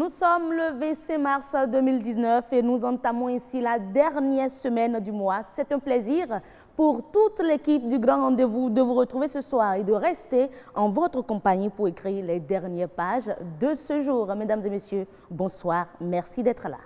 Nous sommes le 25 mars 2019 et nous entamons ainsi la dernière semaine du mois. C'est un plaisir pour toute l'équipe du Grand Rendez-vous de vous retrouver ce soir et de rester en votre compagnie pour écrire les dernières pages de ce jour. Mesdames et messieurs, bonsoir, merci d'être là.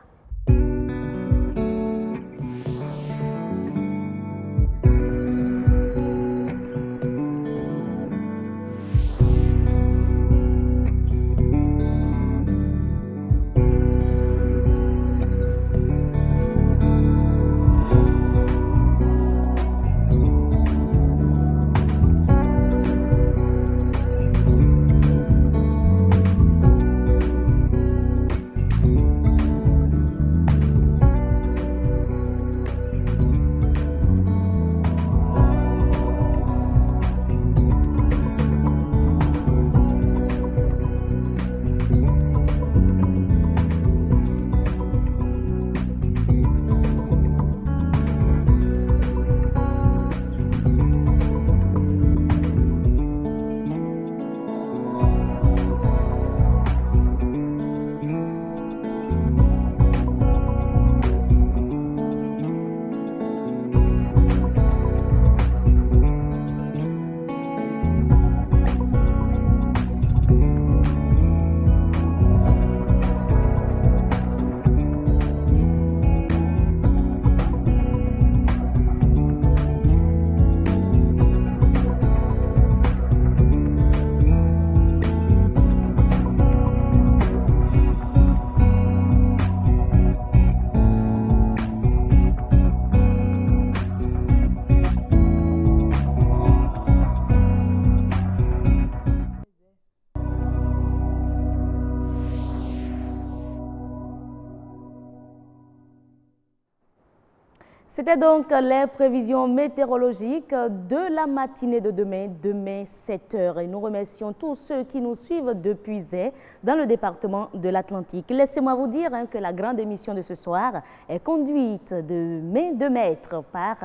C'était donc les prévisions météorologiques de la matinée de demain 7 h. Et nous remercions tous ceux qui nous suivent depuis Zé, dans le département de l'Atlantique. Laissez-moi vous dire que la grande émission de ce soir est conduite de main de maître par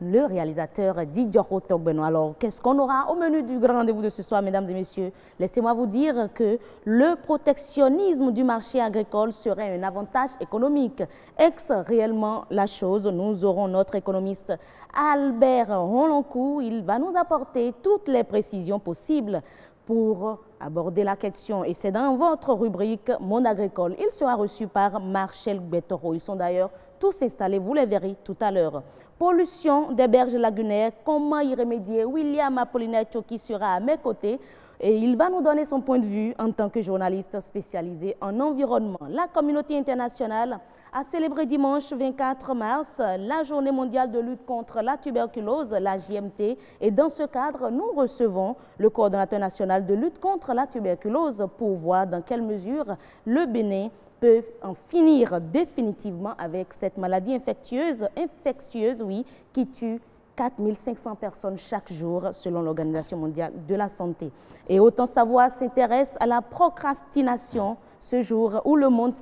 le réalisateur Didjoro Togbeno. Alors, qu'est-ce qu'on aura au menu du grand rendez-vous de ce soir, mesdames et messieurs? Laissez-moi vous dire que le protectionnisme du marché agricole serait un avantage économique. Est-ce réellement la chose? Nous aurons notre économiste Albert Ronloncourt. Il va nous apporter toutes les précisions possibles pour aborder la question. Et c'est dans votre rubrique Monde agricole. Il sera reçu par Marcel Bettoro. Ils sont d'ailleurs tous installés, vous les verrez tout à l'heure. Pollution des berges lagunaires, comment y remédier? William Apollinaire Choki sera à mes côtés et il va nous donner son point de vue en tant que journaliste spécialisé en environnement. La communauté internationale a célébré dimanche 24 mars la journée mondiale de lutte contre la tuberculose, la JMT, et dans ce cadre, nous recevons le coordonnateur national de lutte contre la tuberculose pour voir dans quelle mesure le Bénin peut en finir définitivement avec cette maladie infectieuse, oui, qui tue 4500 personnes chaque jour selon l'Organisation mondiale de la santé. Et Autant Savoir s'intéresse à la procrastination ce jour où le monde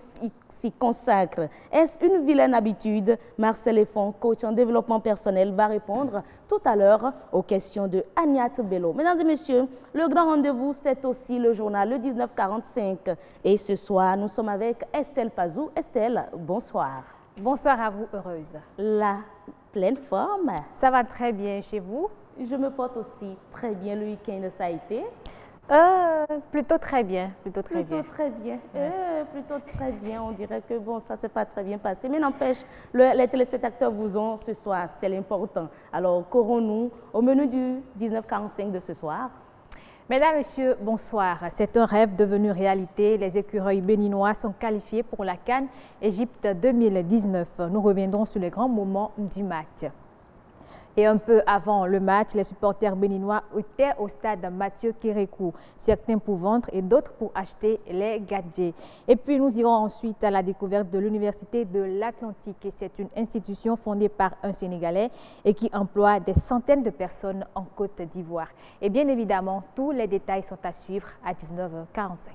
s'y consacre. Est-ce une vilaine habitude? Marcel Effon, coach en développement personnel, va répondre tout à l'heure aux questions de Agnat Bello. Mesdames et messieurs, le grand rendez-vous, c'est aussi le journal, le 1945. Et ce soir, nous sommes avec Estelle Pazou. Estelle, bonsoir. Bonsoir à vous, heureuse. La pleine forme? Ça va très bien chez vous? Je me porte aussi très bien. Le week-end, ça a été? Plutôt très bien, plutôt très bien. Plutôt très bien. On dirait que bon, ça s'est pas très bien passé, mais n'empêche, les téléspectateurs vous ont ce soir, c'est l'important. Alors, qu'aurons-nous au menu du 1945 de ce soir? Mesdames, Messieurs, bonsoir. C'est un rêve devenu réalité. Les écureuils béninois sont qualifiés pour la CAN Égypte 2019. Nous reviendrons sur les grands moments du match. Et un peu avant le match, les supporters béninois étaient au stade Mathieu Kérékou, certains pour vendre et d'autres pour acheter les gadgets. Et puis nous irons ensuite à la découverte de l'Université de l'Atlantique. C'est une institution fondée par un Sénégalais et qui emploie des centaines de personnes en Côte d'Ivoire. Et bien évidemment, tous les détails sont à suivre à 19h45.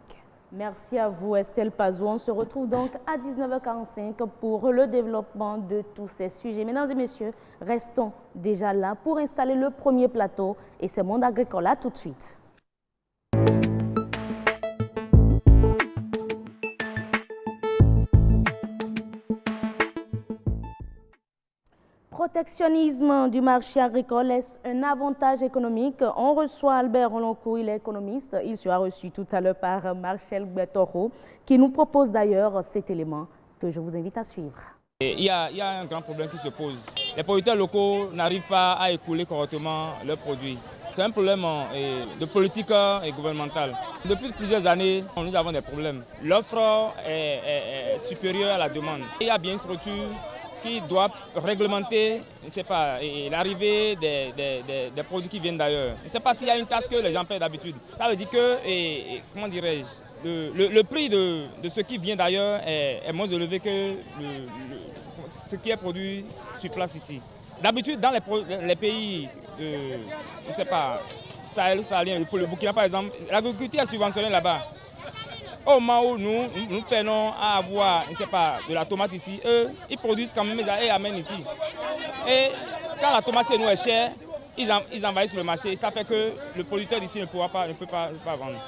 Merci à vous, Estelle Pazou. On se retrouve donc à 19h45 pour le développement de tous ces sujets. Mesdames et messieurs, restons déjà là pour installer le premier plateau et c'est Monde agricole. À tout de suite. protectionnisme du marché agricole est un avantage économique. On reçoit Albert Roloncourt, il est économiste. Il sera reçu tout à l'heure par Marcel Gbetoro, qui nous propose d'ailleurs cet élément que je vous invite à suivre. Il y a un grand problème qui se pose. Les producteurs locaux n'arrivent pas à écouler correctement leurs produits. C'est un problème de politique et gouvernementale. Depuis plusieurs années, nous avons des problèmes. L'offre est supérieure à la demande. Il y a bien une structure qui doit réglementer, je ne sais pas, l'arrivée des produits qui viennent d'ailleurs. Je ne sais pas s'il y a une taxe que les gens paient d'habitude. Ça veut dire que, comment dirais-je, le prix de ce qui vient d'ailleurs est moins élevé que ce qui est produit sur place ici. D'habitude, dans les pays, je ne sais pas, Sahel, pour le Burkina par exemple, l'agriculture est subventionnée là-bas. Au moment où nous peinons à avoir, je ne sais pas, de la tomate ici, eux, ils produisent quand même et amènent ici. Et quand la tomate chez nous est chère, ils envahissent le marché. Ça fait que le producteur d'ici ne peut pas vendre.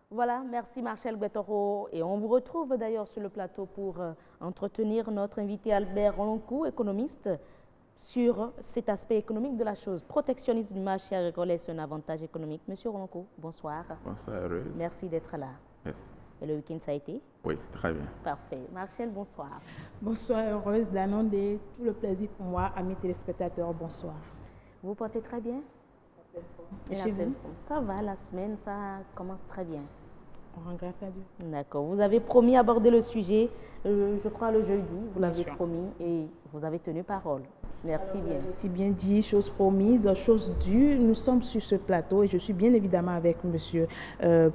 Voilà, merci Marcel Gbetoro. Et on vous retrouve d'ailleurs sur le plateau pour entretenir notre invité Albert Roloncourt, économiste, sur cet aspect économique de la chose. Protectionnisme du marché agricole est un avantage économique. Monsieur Roloncourt, bonsoir. Bonsoir, heureuse. Merci d'être là. Merci. Et le week-end, ça a été? Oui, très bien. Parfait. Marcel, bonsoir. Bonsoir, heureuse d'annoncer tout le plaisir pour moi, amis téléspectateurs, bonsoir. Vous portez très bien? Et chez vous? Ça va, la semaine, ça commence très bien. On rend grâce à Dieu. D'accord. Vous avez promis d'aborder le sujet, je crois le jeudi, vous l'avez promis et vous avez tenu parole. Merci bien. C'est bien dit, chose promise, chose due. Nous sommes sur ce plateau et je suis bien évidemment avec monsieur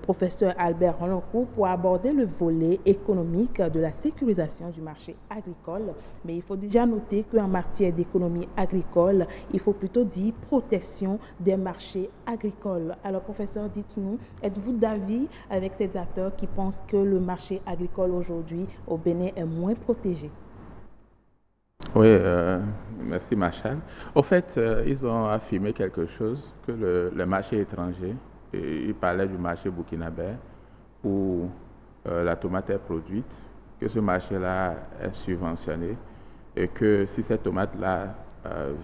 professeur Albert Roloncourt pour aborder le volet économique de la sécurisation du marché agricole. Mais il faut déjà noter qu'en matière d'économie agricole, il faut plutôt dire protection des marchés agricoles. Alors professeur, dites-nous, êtes-vous d'avis avec ces acteurs qui pensent que le marché agricole aujourd'hui au Bénin est moins protégé? Oui, merci Marshall. Au fait, ils ont affirmé quelque chose, que le marché étranger, ils parlaient du marché burkinabé où la tomate est produite, que ce marché-là est subventionné et que si cette tomate-là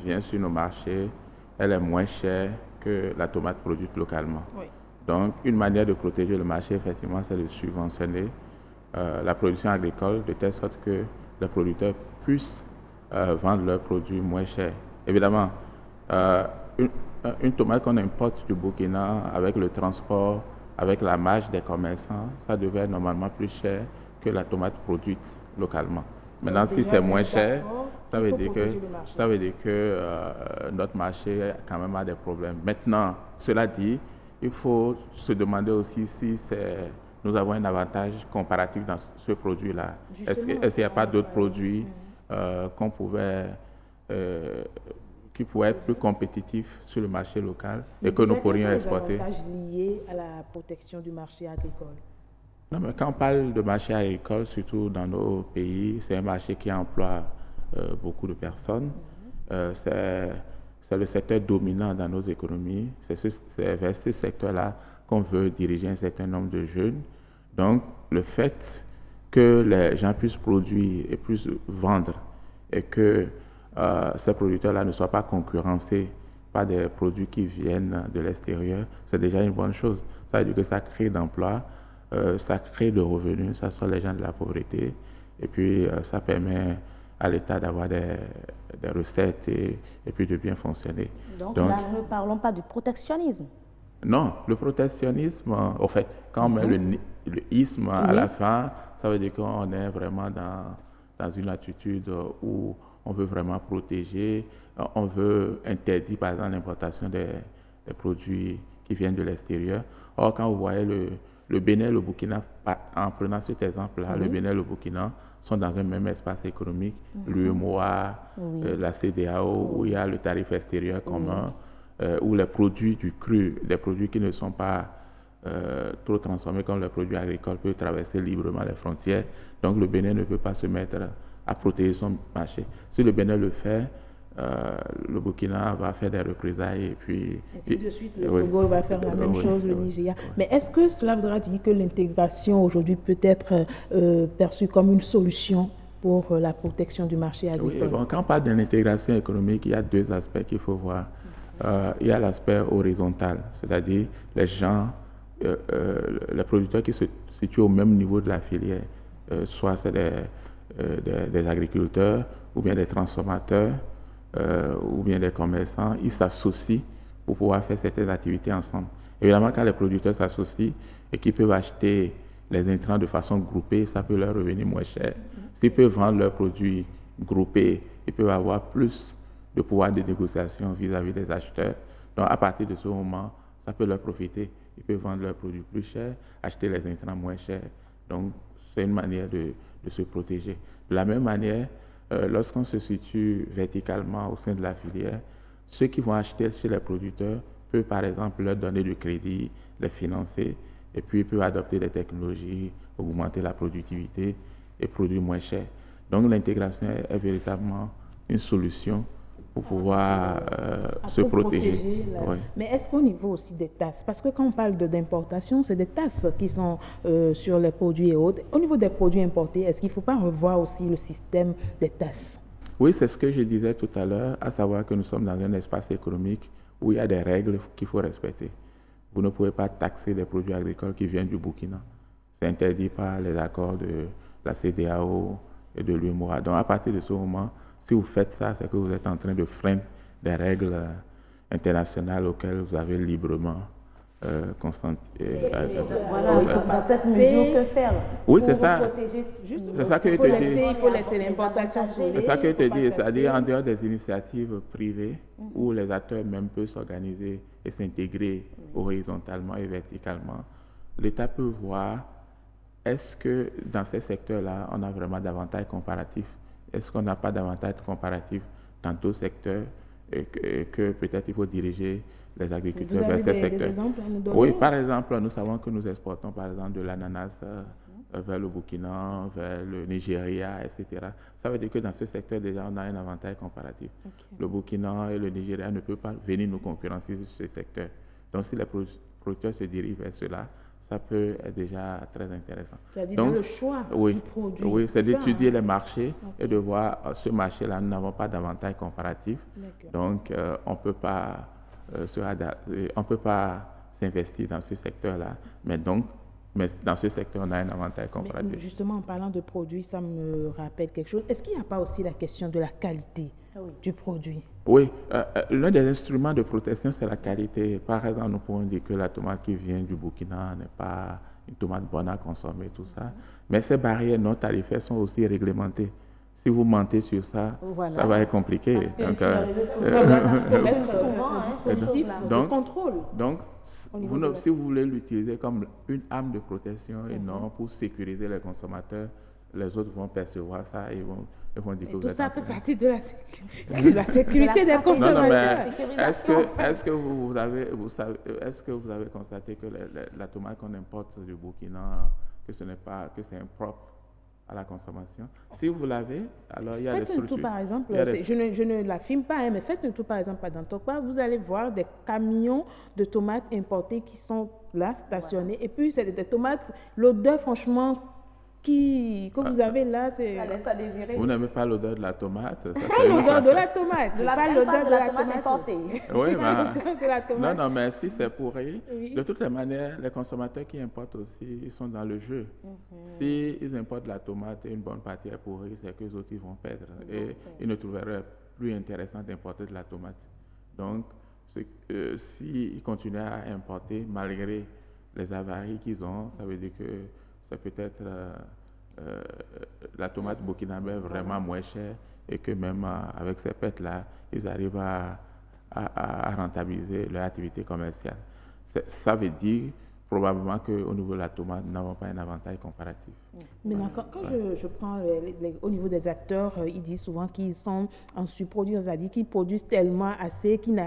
vient sur nos marchés, elle est moins chère que la tomate produite localement. Oui. Donc, une manière de protéger le marché, effectivement, c'est de subventionner la production agricole de telle sorte que les producteurs puissent vendre leurs produits moins chers. Évidemment, une tomate qu'on importe du Burkina avec le transport, avec la marge des commerçants, ça devait être normalement plus cher que la tomate produite localement. Maintenant, si c'est moins cher, ça veut dire que notre marché quand même a des problèmes. Maintenant, cela dit, il faut se demander aussi si nous avons un avantage comparatif dans ce produit-là. Est-ce qu'il n'y a pas d'autres produits qui pourraient être plus compétitifs sur le marché local et que nous pourrions exploiter? Quels sont les avantages liés à la protection du marché agricole? Non, mais quand on parle de marché agricole, surtout dans nos pays, c'est un marché qui emploie beaucoup de personnes. C'est le secteur dominant dans nos économies. C'est vers ce secteur-là qu'on veut diriger un certain nombre de jeunes. Donc, le fait que les gens puissent produire et puissent vendre et que ces producteurs-là ne soient pas concurrencés par des produits qui viennent de l'extérieur, c'est déjà une bonne chose. Ça veut dire que ça crée d'emplois, ça crée de revenus, ça sort les gens de la pauvreté et puis ça permet à l'État d'avoir des recettes et puis de bien fonctionner. Donc là, nous ne parlons pas du protectionnisme. Non, le protectionnisme, en fait, quand on met le isme à la fin, ça veut dire qu'on est vraiment dans une attitude où on veut vraiment protéger, on veut interdire par exemple l'importation des produits qui viennent de l'extérieur. Or, quand vous voyez le Bénin et le Burkina, en prenant cet exemple-là, le Bénin et le Burkina sont dans un même espace économique, l'UEMOA, la CEDEAO, où il y a le tarif extérieur commun, où les produits du cru, les produits qui ne sont pas trop transformés comme les produits agricoles, peuvent traverser librement les frontières. Donc le Bénin ne peut pas se mettre à protéger son marché. Si le Bénin le fait, le Burkina va faire des représailles et puis... Ainsi de suite, le Togo va faire la même chose, le Nigeria. Mais est-ce que cela voudra dire que l'intégration aujourd'hui peut être perçue comme une solution pour la protection du marché agricole? Oui, bon, quand on parle de l'intégration économique, il y a deux aspects qu'il faut voir. Il y a l'aspect horizontal, c'est-à-dire les gens, les producteurs qui se situent au même niveau de la filière, soit c'est des agriculteurs, ou bien des transformateurs, ou bien des commerçants, ils s'associent pour pouvoir faire certaines activités ensemble. Évidemment, quand les producteurs s'associent et qu'ils peuvent acheter les intrants de façon groupée, ça peut leur revenir moins cher. S'ils peuvent vendre leurs produits groupés, ils peuvent avoir plus de pouvoir de négociation vis-à-vis des acheteurs. Donc, à partir de ce moment, ça peut leur profiter. Ils peuvent vendre leurs produits plus chers, acheter les intrants moins chers. Donc, c'est une manière de se protéger. De la même manière, lorsqu'on se situe verticalement au sein de la filière, ceux qui vont acheter chez les producteurs peuvent, par exemple, leur donner du crédit, les financer, et puis ils peuvent adopter des technologies, augmenter la productivité et produire moins cher. Donc, l'intégration est véritablement une solution pour pouvoir se protéger. Oui. Mais est-ce qu'au niveau aussi des taxes, parce que quand on parle d'importation, c'est des taxes qui sont sur les produits et autres. Au niveau des produits importés, est-ce qu'il ne faut pas revoir aussi le système des taxes? Oui, c'est ce que je disais tout à l'heure, à savoir que nous sommes dans un espace économique où il y a des règles qu'il faut respecter. Vous ne pouvez pas taxer des produits agricoles qui viennent du Burkina. C'est interdit par les accords de la CEDEAO et de l'UEMOA. Donc, à partir de ce moment, si vous faites ça, c'est que vous êtes en train de freiner des règles internationales auxquelles vous avez librement consenti. Voilà, dans cette mesure, que faire? Oui, c'est ça. C'est ça que je te dis. Il faut laisser l'importation. C'est ça que je te dis. C'est-à-dire en dehors des initiatives privées où les acteurs même peuvent s'organiser et s'intégrer horizontalement et verticalement, l'État peut voir est-ce que dans ces secteurs-là, on a vraiment d'avantages comparatifs? Est-ce qu'on n'a pas d'avantages comparatifs dans d'autres secteurs et que peut-être il faut diriger les agriculteurs vers ces secteurs? Des exemples à nous donner? Oui, par exemple, nous savons que nous exportons par exemple de l'ananas vers le Burkina, vers le Nigeria, etc. Ça veut dire que dans ce secteur, déjà, on a un avantage comparatif. Okay. Le Burkina et le Nigeria ne peuvent pas venir nous concurrencer sur ce secteur. Donc, si les producteurs se dirigent vers cela, ça peut être déjà très intéressant. C'est-à-dire dans le choix du produit. Oui, c'est d'étudier les marchés et de voir ce marché-là, nous n'avons pas d'avantage comparatif. Donc, on peut pas s'investir dans ce secteur-là. Mais dans ce secteur, on a un avantage comparatif. Mais justement, en parlant de produits, ça me rappelle quelque chose. Est-ce qu'il n'y a pas aussi la question de la qualité du produit? Oui, l'un des instruments de protection, c'est la qualité. Par exemple, nous pouvons dire que la tomate qui vient du Burkina n'est pas une tomate bonne à consommer, tout ça. Mais ces barrières non tarifaires sont aussi réglementées. Si vous mentez sur ça, ça va être compliqué. Parce que ça va mettre souvent un dispositif de contrôle. Donc, si vous voulez l'utiliser comme une arme de protection et non pour sécuriser les consommateurs, les autres vont percevoir ça et ils vont dire que vous êtes... Tout ça fait partie de la sécurité des consommateurs. Est-ce que vous avez constaté que la tomate qu'on importe du Burkina, que c'est impropre à la consommation? Si vous l'avez, alors il y a des structures. Faites un tour, par exemple, je ne l'affirme pas, mais faites un tour, par exemple, à Dantokwa, vous allez voir des camions de tomates importées qui sont là, stationnés, et puis c'est des tomates, l'odeur, franchement, que vous avez là, c'est... Ça laisse à désirer. Vous n'aimez pas l'odeur de la tomate? Pas l'odeur de la tomate. Pas l'odeur de la tomate importée. Oui, mais... Non, mais si c'est pourri, de toutes les manières, les consommateurs qui importent aussi, ils sont dans le jeu. Si ils importent de la tomate et une bonne partie est pourrie, c'est qu'eux autres, ils vont perdre. Et ils ne trouveraient plus intéressant d'importer de la tomate. Donc, s'ils continuent à importer, malgré les avaries qu'ils ont, ça veut dire que c'est peut-être la tomate burkinabé vraiment moins chère et que même avec ces pertes-là, ils arrivent à rentabiliser leur activité commerciale. Ça veut dire probablement qu'au niveau de la tomate, nous n'avons pas un avantage comparatif. Maintenant, quand je prends au niveau des acteurs, ils disent souvent qu'ils sont en surproduit, c'est-à-dire qu'ils produisent tellement assez qu'ils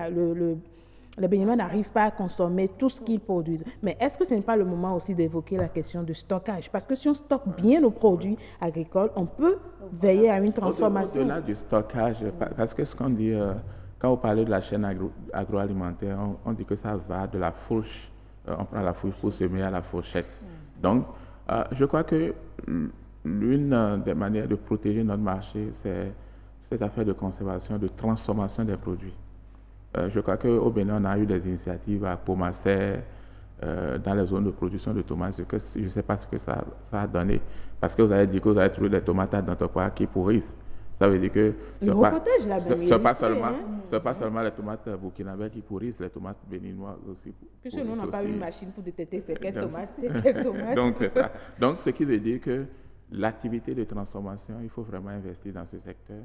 les Béninois n'arrivent pas à consommer tout ce qu'ils produisent. Mais est-ce que ce n'est pas le moment aussi d'évoquer la question de stockage? Parce que si on stocke bien nos produits agricoles, on peut veiller à une transformation. Au-delà du stockage, parce que ce qu'on dit, quand vous parlez de la chaîne agroalimentaire, on dit que ça va de la fourche, on prend la fourche pour semer à la fourchette. Donc, je crois que l'une des manières de protéger notre marché, c'est cette affaire de conservation, de transformation des produits. Je crois qu'au Bénin, on a eu des initiatives à Pomasser, dans les zones de production de tomates. Je ne sais pas ce que ça a donné. Parce que vous avez dit que vous avez trouvé des tomates dans ton poids qui pourrissent. Ça veut dire que ce n'est pas seulement les tomates burkinabées qui pourrissent, les tomates béninoises aussi. Puisque nous, on n'a pas une machine pour détecter c'est quelle tomate, c'est quelle tomate. Donc, c'est ça. Donc, ce qui veut dire que l'activité de transformation, il faut vraiment investir dans ce secteur.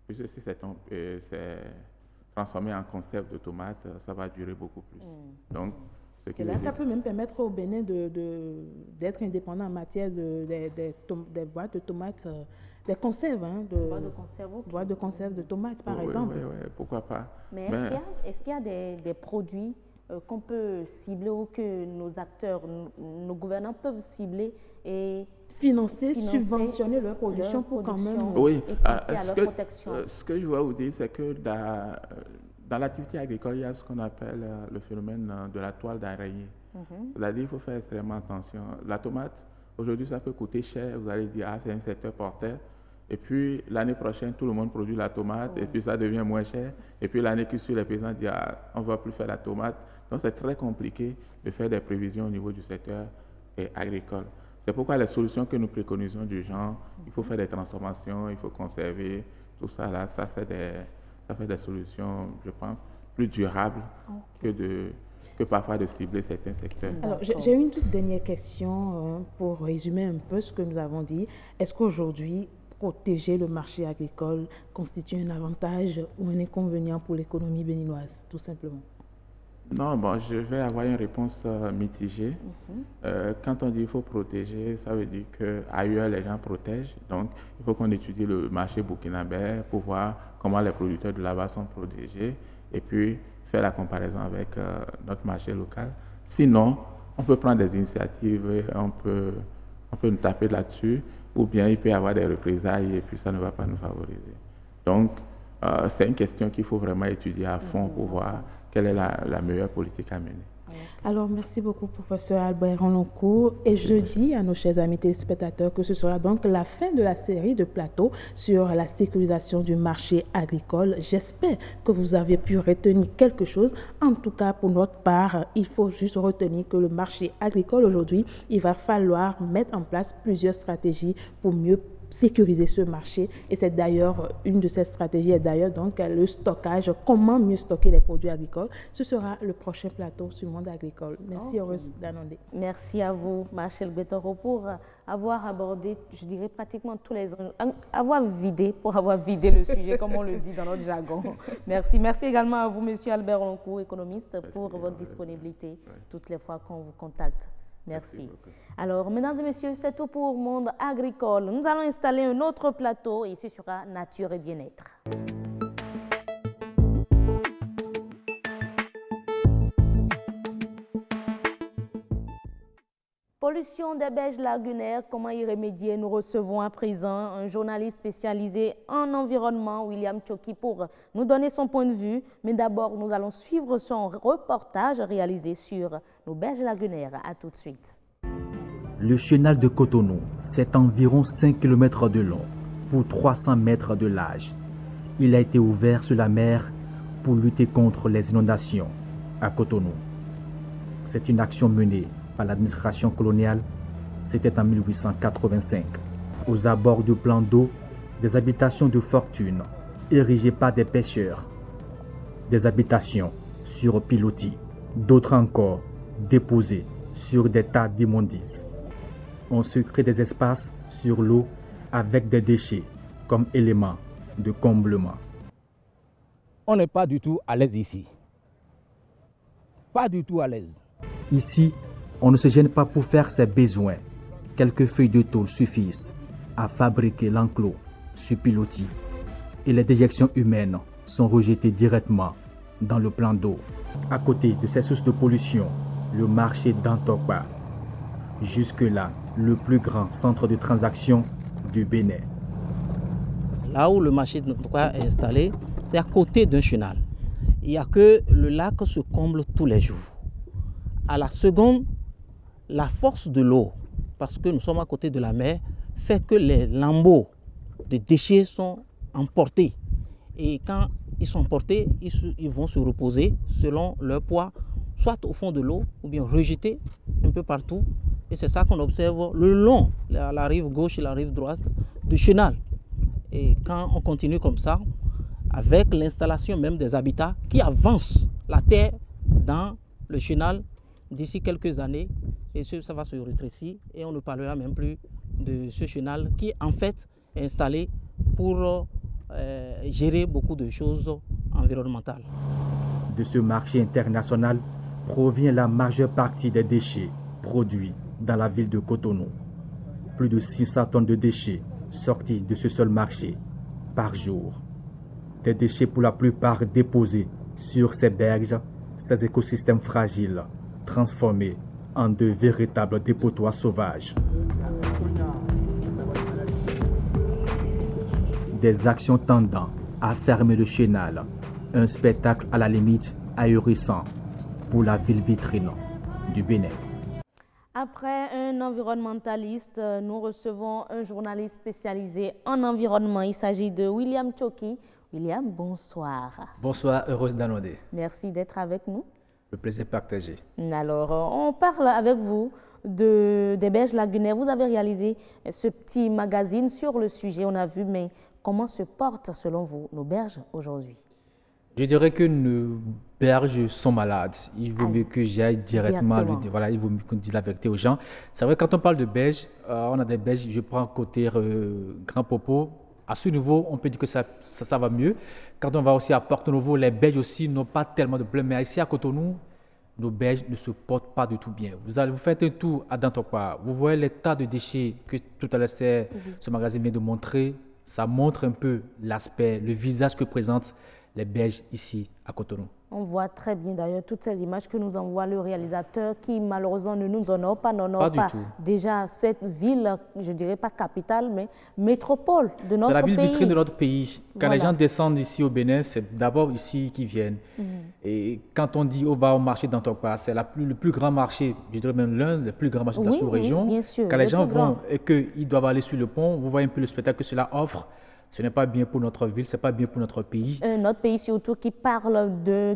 Puisque si c'est transformé en conserve de tomates, ça va durer beaucoup plus. Donc, et là, ça peut même permettre au Bénin d'être indépendant en matière des boîtes de tomates, des conserves, boîtes de conserve de tomates, par exemple. Oui, pourquoi pas. Mais est-ce qu'il y a des produits qu'on peut cibler ou que nos acteurs, nos gouvernants peuvent cibler et financer, subventionner leur production pour quand même penser à leur protection? Ce que je veux vous dire, c'est que dans l'activité agricole, il y a ce qu'on appelle le phénomène de la toile d'araignée. C'est-à-dire qu'il faut faire extrêmement attention. La tomate, aujourd'hui, ça peut coûter cher. Vous allez dire, c'est un secteur porteur. Et puis, l'année prochaine, tout le monde produit la tomate. Et puis, ça devient moins cher. Et puis, l'année qui suit, les paysans disent, on ne va plus faire la tomate. Donc, c'est très compliqué de faire des prévisions au niveau du secteur agricole. C'est pourquoi les solutions que nous préconisons du genre, il faut faire des transformations, il faut conserver, tout ça là, ça fait des solutions, je pense, plus durables que parfois de cibler certains secteurs. Alors, j'ai une toute dernière question pour résumer un peu ce que nous avons dit. Est-ce qu'aujourd'hui, protéger le marché agricole constitue un avantage ou un inconvénient pour l'économie béninoise, tout simplement? Non, je vais avoir une réponse mitigée. Quand on dit qu'il faut protéger, ça veut dire qu'ailleurs les gens protègent. Donc, il faut qu'on étudie le marché burkinabé pour voir comment les producteurs de là-bas sont protégés et puis faire la comparaison avec notre marché local. Sinon, on peut prendre des initiatives, on peut nous taper là-dessus, ou bien il peut y avoir des représailles et puis ça ne va pas nous favoriser. Donc, c'est une question qu'il faut vraiment étudier à fond pour voir quelle est la meilleure politique à mener. Alors, merci beaucoup, professeur Albert Ranloncourt. Et je dis à nos chers amis téléspectateurs que ce sera donc la fin de la série de plateaux sur la sécurisation du marché agricole. J'espère que vous avez pu retenir quelque chose. En tout cas, pour notre part, il faut juste retenir que le marché agricole aujourd'hui, il va falloir mettre en place plusieurs stratégies pour mieux sécuriser ce marché. Et c'est d'ailleurs une de ces stratégies, et d'ailleurs donc le stockage, comment mieux stocker les produits agricoles. Ce sera le prochain plateau sur le monde agricole. Merci, heureuse d'Anandé. Merci à vous, Machel Betoro, pour avoir abordé, je dirais, pratiquement tous les... avoir vidé le sujet, comme on le dit dans notre jargon. Merci. Merci également à vous, monsieur Albert Ranloncourt, économiste, pour votre disponibilité toutes les fois qu'on vous contacte. Merci. Alors, mesdames et messieurs, c'est tout pour Monde Agricole. Nous allons installer un autre plateau et ce sera Nature et Bien-être. Pollution des berges lagunaires, comment y remédier? Nous recevons à présent un journaliste spécialisé en environnement, William Tchoki, pour nous donner son point de vue. Mais d'abord, nous allons suivre son reportage réalisé sur nos berges lagunaires. À tout de suite. Le chenal de Cotonou, c'est environ 5 km de long pour 300 mètres de large. Il a été ouvert sur la mer pour lutter contre les inondations à Cotonou. C'est une action menée par l'administration coloniale, c'était en 1885. Aux abords du plan d'eau, des habitations de fortune érigées par des pêcheurs, des habitations sur pilotis, d'autres encore déposées sur des tas d'immondices. On se crée des espaces sur l'eau avec des déchets comme élément de comblement. On n'est pas du tout à l'aise ici. Pas du tout à l'aise. Ici, on ne se gêne pas pour faire ses besoins. Quelques feuilles de tôle suffisent à fabriquer l'enclos sur pilotis. Et les déjections humaines sont rejetées directement dans le plan d'eau. À côté de ces sources de pollution, le marché d'Antokpa. Jusque-là, le plus grand centre de transaction du Bénin. Là où le marché d'Antokpa est installé, c'est à côté d'un chenal. Il n'y a que le lac se comble tous les jours. À la seconde, la force de l'eau, parce que nous sommes à côté de la mer, fait que les lambeaux de déchets sont emportés. Et quand ils sont emportés, ils vont se reposer selon leur poids, soit au fond de l'eau ou bien rejetés un peu partout. Et c'est ça qu'on observe le long, la rive gauche et la rive droite du chenal. Et quand on continue comme ça, avec l'installation même des habitats qui avancent la terre dans le chenal d'ici quelques années, et ça va se rétrécir et on ne parlera même plus de ce chenal qui en fait est installé pour gérer beaucoup de choses environnementales. De ce marché international provient la majeure partie des déchets produits dans la ville de Cotonou. Plus de 600 tonnes de déchets sortis de ce seul marché par jour. Des déchets pour la plupart déposés sur ces berges, ces écosystèmes fragiles, transformés en de véritables dépotoirs sauvages. Des actions tendant à fermer le chenal, un spectacle à la limite ahurissant pour la ville vitrine du Bénin. Après un environnementaliste, nous recevons un journaliste spécialisé en environnement. Il s'agit de William Tchoki. William, bonsoir. Bonsoir, heureuse d'annoncer. Merci d'être avec nous. Le plaisir partagé. Alors, on parle avec vous des berges lagunaires. Vous avez réalisé ce petit magazine sur le sujet, on a vu, mais comment se portent selon vous nos berges aujourd'hui? Je dirais que nos berges sont malades. Il vaut mieux que j'aille directement. Voilà, il vaut mieux qu'on dise la vérité aux gens. C'est vrai, quand on parle de berges, on a des berges, je prends côté Grand Popo. À ce niveau, on peut dire que ça va mieux. Quand on va aussi à Porto Novo, les berges aussi n'ont pas tellement de problèmes. Mais ici à Cotonou, nos berges ne se portent pas du tout bien. Vous faites un tour à Dantokwa, vous voyez les tas de déchets que tout à l'heure ce magazine vient de montrer. Ça montre un peu l'aspect, le visage que présentent les berges ici à Cotonou. On voit très bien d'ailleurs toutes ces images que nous envoie le réalisateur qui malheureusement ne nous honore pas, déjà cette ville, je ne dirais pas capitale, mais métropole de notre pays. C'est la ville vitrine de notre pays. Quand les gens descendent ici au Bénin, c'est d'abord ici qu'ils viennent. Et quand on dit on va au marché d'Antokpa, c'est le plus grand marché, je dirais même l'un des plus grands marchés de la sous-région. Bien sûr, quand les gens vont et qu'ils doivent aller sur le pont, vous voyez un peu le spectacle que cela offre. Ce n'est pas bien pour notre ville, ce n'est pas bien pour notre pays. Notre pays surtout qui parle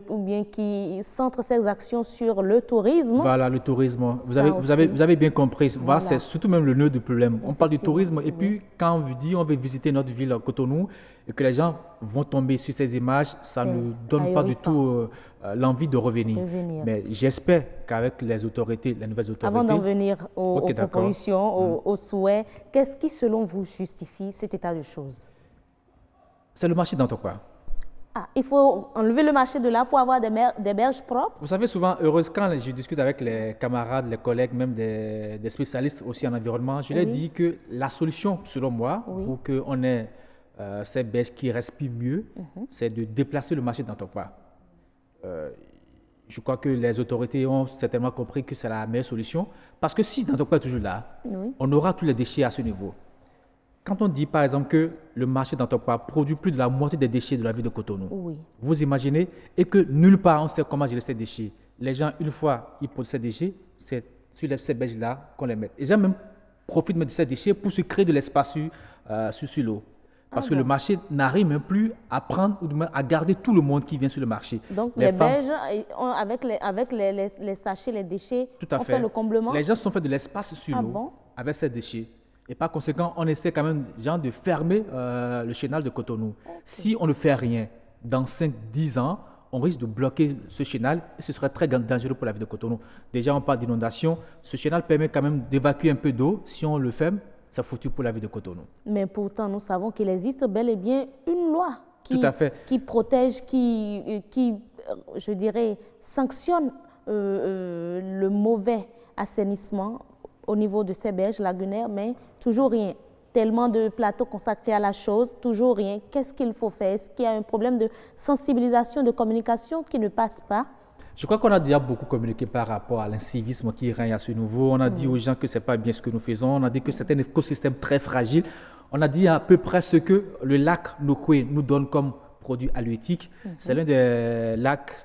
ou bien qui centre ses actions sur le tourisme. Voilà, le tourisme. Vous avez bien compris. Voilà. C'est surtout même le nœud du problème. On parle du tourisme et puis quand on vous dit on veut visiter notre ville Cotonou et que les gens vont tomber sur ces images, ça ne donne pas du tout l'envie de revenir. Mais j'espère qu'avec les autorités, les nouvelles autorités... Avant d'en venir aux propositions, aux souhaits, qu'est-ce qui selon vous justifie cet état de choses? C'est le marché d'Antokwa. Il faut enlever le marché de là pour avoir des berges propres? Vous savez, souvent, heureuse, quand je discute avec les camarades, les collègues, même des spécialistes aussi en environnement, je leur dis que la solution, selon moi, pour qu'on ait ces berges qui respirent mieux, c'est de déplacer le marché d'Antokwa. Je crois que les autorités ont certainement compris que c'est la meilleure solution, parce que si D'Antokwa est toujours là, on aura tous les déchets à ce niveau. Quand on dit par exemple que le marché d'Antokwa produit plus de la moitié des déchets de la ville de Cotonou, vous imaginez, et que nulle part on sait comment gérer ces déchets. Les gens, une fois ils produisent ces déchets, c'est sur ces berges-là qu'on les met. Les gens même profitent de ces déchets pour se créer de l'espace sur l'eau. Parce que le marché n'arrive même plus à prendre ou à garder tout le monde qui vient sur le marché. Donc les berges, avec les sachets, les déchets, on fait le comblement? Les gens se sont fait de l'espace sur l'eau avec ces déchets. Et par conséquent, on essaie quand même de fermer le chenal de Cotonou. Si on ne fait rien, dans 5-10 ans, on risque de bloquer ce chenal et ce serait très dangereux pour la ville de Cotonou. Déjà, on parle d'inondation. Ce chenal permet quand même d'évacuer un peu d'eau. Si on le ferme, c'est foutu pour la ville de Cotonou. Mais pourtant, nous savons qu'il existe bel et bien une loi qui protège, qui, je dirais, sanctionne le mauvais assainissement au niveau de ces berges lagunaires, mais toujours rien. Tellement de plateaux consacrés à la chose, toujours rien. Qu'est-ce qu'il faut faire? Est-ce qu'il y a un problème de sensibilisation, de communication qui ne passe pas? Je crois qu'on a déjà beaucoup communiqué par rapport à l'incivisme qui règne à ce niveau. On a dit aux gens que ce n'est pas bien ce que nous faisons. On a dit que c'est un écosystème très fragile. On a dit à peu près ce que le lac Nokwe nous donne comme produit halieutique. C'est l'un des lacs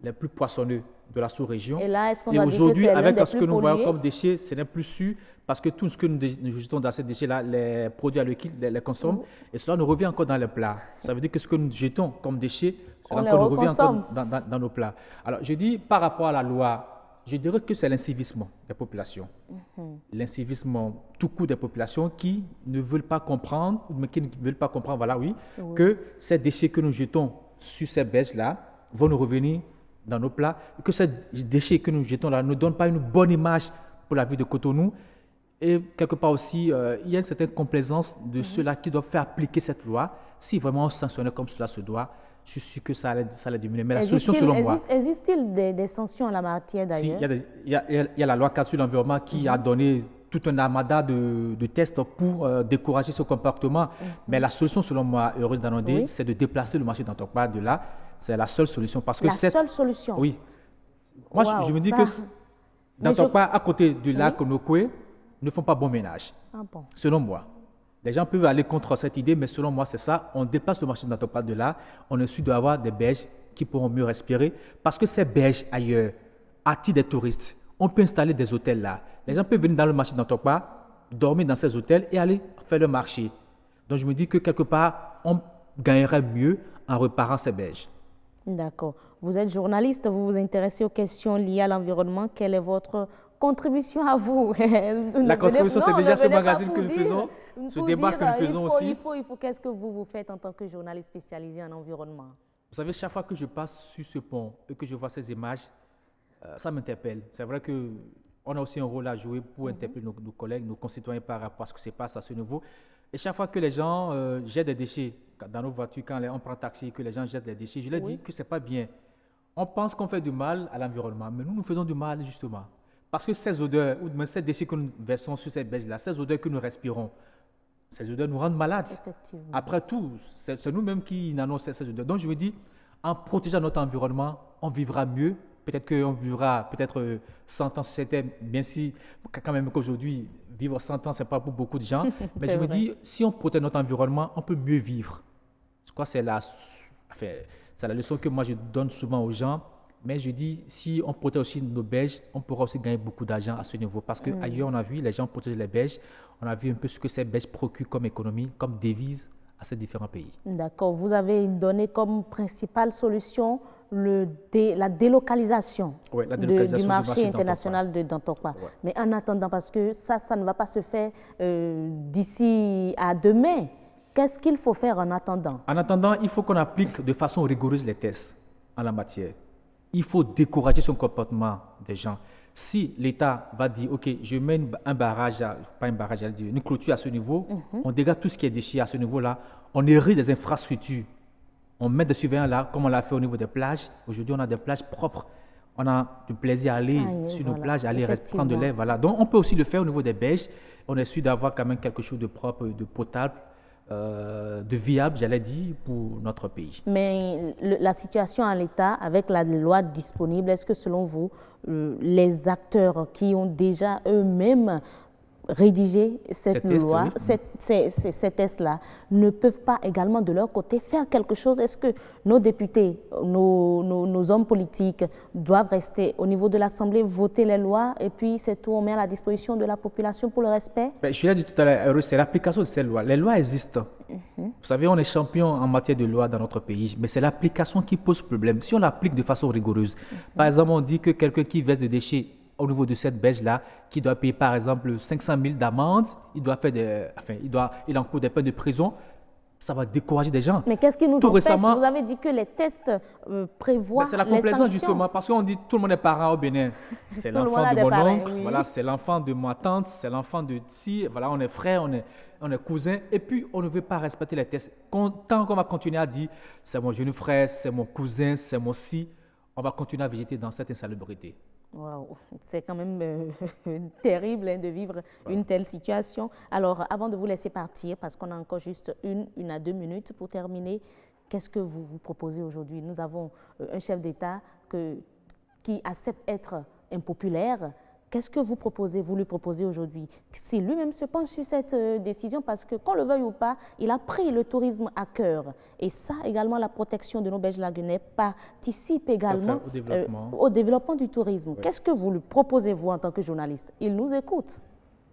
les plus poissonneux de la sous-région. Et là, est-ce qu'on Et doit dire que aujourd'hui, c'est l'un avec des ce que plus nous voyons pollués? comme déchets, ce n'est plus sûr parce que tout ce que nous jetons dans ces déchets-là, les produits à liquide, les consomment et cela nous revient encore dans les plats. Ça veut dire que ce que nous jetons comme déchets, cela On encore nous les revient encore reconsomme. dans nos plats. Alors, je dis par rapport à la loi, je dirais que c'est l'incivisme des populations. L'incivisme tout court des populations qui ne veulent pas comprendre, mais qui ne veulent pas comprendre, voilà, oui, que ces déchets que nous jetons sur ces berges-là vont nous revenir dans nos plats, et que ces déchets que nous jetons là ne donnent pas une bonne image pour la ville de Cotonou. Et quelque part aussi, il y a une certaine complaisance de ceux-là qui doivent faire appliquer cette loi. Si vraiment on sanctionnait comme cela se doit, je suis sûr que ça allait diminuer. Mais la solution, selon moi... Existe-t-il des sanctions en la matière d'ailleurs? Si, il y a la loi 4 sur l'environnement qui a donné tout un armada de tests pour décourager ce comportement. Mais la solution, selon moi, heureuse d'annoncer, c'est de déplacer le marché d'Antokpa de là. C'est la seule solution. Parce que seule solution? Oui. Moi, je me dis que d'Antokpa, à côté du lac Nokwe, ne font pas bon ménage. Ah bon. Selon moi. Les gens peuvent aller contre cette idée, mais selon moi, c'est ça. On déplace le marché d'Antokpa de là. On est sûr d'avoir des berges qui pourront mieux respirer. Parce que ces berges ailleurs attirent des touristes. On peut installer des hôtels là. Les gens peuvent venir dans le marché d'Antokpa, dormir dans ces hôtels et aller faire le marché. Donc je me dis que quelque part, on gagnerait mieux en réparant ces berges. D'accord. Vous êtes journaliste, vous vous intéressez aux questions liées à l'environnement. Quelle est votre contribution à vous? La contribution, c'est déjà ce magazine que nous faisons, ce débat que nous faisons aussi. Il faut qu'est-ce que vous faites en tant que journaliste spécialisé en environnement? Vous savez, chaque fois que je passe sur ce pont et que je vois ces images, ça m'interpelle. C'est vrai qu'on a aussi un rôle à jouer pour interpeller nos collègues, nos concitoyens par rapport à ce qui se passe à ce niveau. Et chaque fois que les gens jettent des déchets dans nos voitures, quand on prend taxi, que les gens jettent des déchets, je leur dis que ce n'est pas bien. On pense qu'on fait du mal à l'environnement, mais nous faisons du mal justement. Parce que ces odeurs, ou même ces déchets que nous versons sur ces berges-là, ces odeurs que nous respirons, ces odeurs nous rendent malades. Après tout, c'est nous-mêmes qui inhalons ces odeurs. Donc je me dis, en protégeant notre environnement, on vivra mieux. Peut-être qu'on vivra 100 ans, c'était bien si, quand même qu'aujourd'hui, vivre 100 ans, ce n'est pas pour beaucoup de gens. Mais je me dis, si on protège notre environnement, on peut mieux vivre. Je crois que c'est la leçon que moi je donne souvent aux gens. Mais je dis, si on protège aussi nos berges, on pourra aussi gagner beaucoup d'argent à ce niveau. Parce qu'ailleurs, on a vu, les gens protègent les berges. On a vu un peu ce que ces berges procurent comme économie, comme devise à ces différents pays. D'accord. Vous avez donné comme principale solution la délocalisation, du marché international d'Antokpa. Mais en attendant, parce que ça ne va pas se faire d'ici à demain, qu'est-ce qu'il faut faire en attendant? En attendant, il faut qu'on applique de façon rigoureuse les tests en la matière. Il faut décourager son comportement des gens. Si l'État va dire, OK, je mets un barrage, une clôture à ce niveau, on dégage tout ce qui est déchets à ce niveau-là, on érige des infrastructures, on met des surveillants là, comme on l'a fait au niveau des plages. Aujourd'hui, on a des plages propres. On a du plaisir à aller sur nos plages, à aller prendre de l'air. Voilà. Donc, on peut aussi le faire au niveau des berges. On est sûr d'avoir quand même quelque chose de propre, de potable, de viable, j'allais dire, pour notre pays. Mais la situation en l'état, avec la loi disponible, est-ce que selon vous, les acteurs qui ont déjà eux-mêmes rédigé cette loi, ces tests-là, ne peuvent pas également de leur côté faire quelque chose? Est-ce que nos députés, nos hommes politiques doivent rester au niveau de l'Assemblée, voter les lois et puis c'est tout, on met à la disposition de la population pour le respect? Je l'ai dit tout à l'heure, c'est l'application de ces lois. Les lois existent. Vous savez, on est champion en matière de loi dans notre pays, mais c'est l'application qui pose problème. Si on l'applique de façon rigoureuse, par exemple, on dit que quelqu'un qui verse des déchets au niveau de cette berge-là, qui doit payer par exemple 500 000 d'amende, il encourt des peines de prison, ça va décourager des gens. Mais qu'est-ce qui nous empêche? Vous avez dit que les tests prévoient les sanctions. C'est la complaisance justement, parce qu'on dit tout le monde est parent au Bénin. C'est l'enfant de mon oncle, voilà, c'est l'enfant de ma tante, c'est l'enfant de ti, voilà, on est frères, on est cousins, et puis on ne veut pas respecter les tests. Tant qu'on va continuer à dire c'est mon jeune frère, c'est mon cousin, c'est mon si, on va continuer à végéter dans cette insalubrité. Wow. C'est quand même terrible de vivre une telle situation. Alors, avant de vous laisser partir, parce qu'on a encore juste une à 2 minutes pour terminer, qu'est-ce que vous vous proposez aujourd'hui? Nous avons un chef d'État qui accepte être impopulaire, Qu'est-ce que vous proposez, vous lui proposez aujourd'hui? Si lui-même se penche sur cette décision, parce que qu'on le veuille ou pas, il a pris le tourisme à cœur. Et ça, également, la protection de nos berges lagunais participe également au développement du tourisme. Oui. Qu'est-ce que vous lui proposez, vous, en tant que journaliste? Il nous écoute.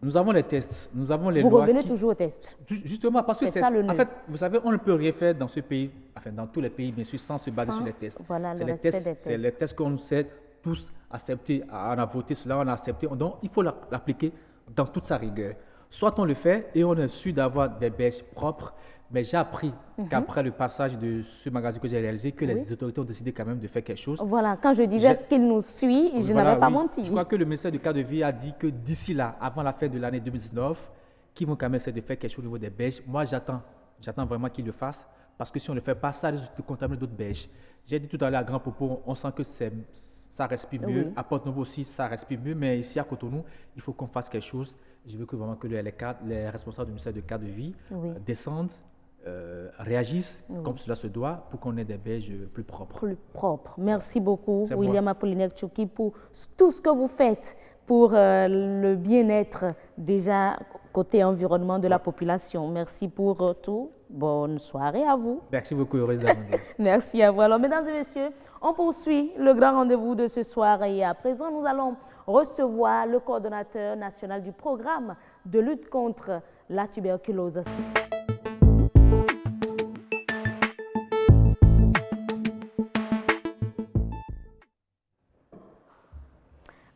Nous avons les tests, nous avons les lois. Vous revenez qui... toujours aux tests. Justement, parce que c'est ça le nœud. En fait, vous savez, on ne peut rien faire dans ce pays, enfin dans tous les pays, bien sûr, sans se baser sur les tests. Voilà, le respect des tests. C'est les tests qu'on sait tous accepter, on a voté cela, on a accepté. Donc, il faut l'appliquer dans toute sa rigueur. Soit on le fait et on est sûr d'avoir des berges propres, mais j'ai appris qu'après le passage de ce magazine que j'ai réalisé, que les autorités ont décidé quand même de faire quelque chose. Voilà, quand je disais qu'il nous suit, je n'avais pas menti. Je crois que le ministère du cadre de vie a dit que d'ici là, avant la fin de l'année 2019, qu'ils vont quand même essayer de faire quelque chose au niveau des berges. Moi, j'attends vraiment qu'ils le fassent, parce que si on ne le fait pas, ça risque de contaminer d'autres berges. J'ai dit tout à l'heure à grand propos, on sent que ça respire mieux. À Porte-Novo aussi, ça respire mieux. Mais ici, à Cotonou, il faut qu'on fasse quelque chose. Je veux que vraiment que les responsables du ministère du cadre de vie descendent, réagissent comme cela se doit pour qu'on ait des berges plus propres. Plus propres. Merci beaucoup, William Apollinaire Tchouki, pour tout ce que vous faites pour le bien-être déjà côté environnement de la population. Merci pour tout. Bonne soirée à vous. Merci beaucoup, heureuse d'avoir. Merci à vous. Alors, mesdames et messieurs, on poursuit le grand rendez-vous de ce soir et à présent, nous allons recevoir le coordonnateur national du programme de lutte contre la tuberculose.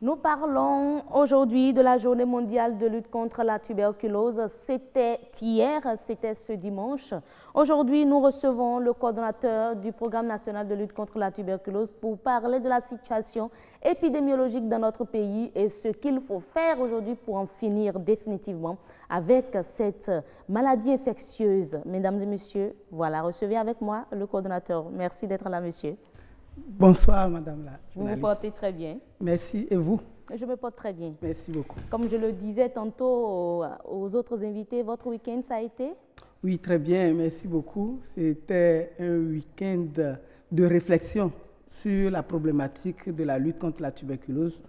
Nous parlons aujourd'hui de la journée mondiale de lutte contre la tuberculose. C'était hier, c'était ce dimanche. Aujourd'hui, nous recevons le coordonnateur du programme national de lutte contre la tuberculose pour parler de la situation épidémiologique dans notre pays et ce qu'il faut faire aujourd'hui pour en finir définitivement avec cette maladie infectieuse. Mesdames et messieurs, voilà, recevez avec moi le coordonnateur. Merci d'être là, monsieur. Bonsoir, madame la journaliste. Vous vous portez très bien. Merci. Et vous? Je me porte très bien. Merci beaucoup. Comme je le disais tantôt aux autres invités, votre week-end, ça a été? Oui, très bien. Merci beaucoup. C'était un week-end de réflexion sur la problématique de la lutte contre la tuberculose,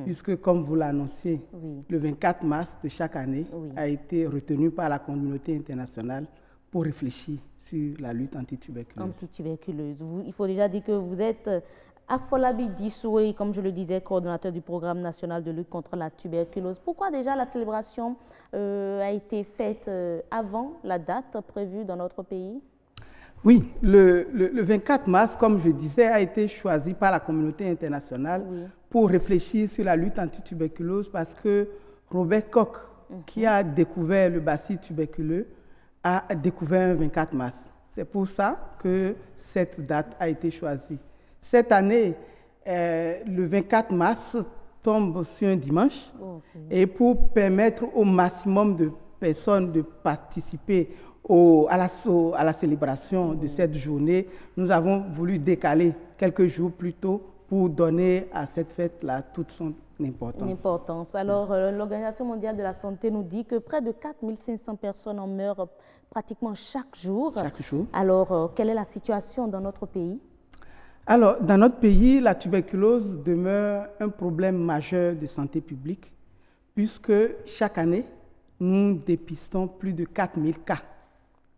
puisque, comme vous l'annonciez, le 24 mars de chaque année a été retenu par la communauté internationale pour réfléchir sur la lutte antituberculeuse. Il faut déjà dire que vous êtes Afolabi Dissoué, comme je le disais, coordonnateur du programme national de lutte contre la tuberculose. Pourquoi déjà la célébration a été faite avant la date prévue dans notre pays? Oui, le 24 mars, comme je disais, a été choisi par la communauté internationale pour réfléchir sur la lutte antituberculose parce que Robert Koch, qui a découvert le bacille tuberculeux, a découvert un 24 mars. C'est pour ça que cette date a été choisie. Cette année, le 24 mars tombe sur un dimanche et pour permettre au maximum de personnes de participer à la célébration de cette journée, nous avons voulu décaler quelques jours plus tôt pour donner à cette fête-là toute son importance. Alors, l'Organisation mondiale de la santé nous dit que près de 4500 personnes en meurent pratiquement chaque jour. Alors, quelle est la situation dans notre pays? Alors, dans notre pays, la tuberculose demeure un problème majeur de santé publique, puisque chaque année, nous dépistons plus de 4000 cas.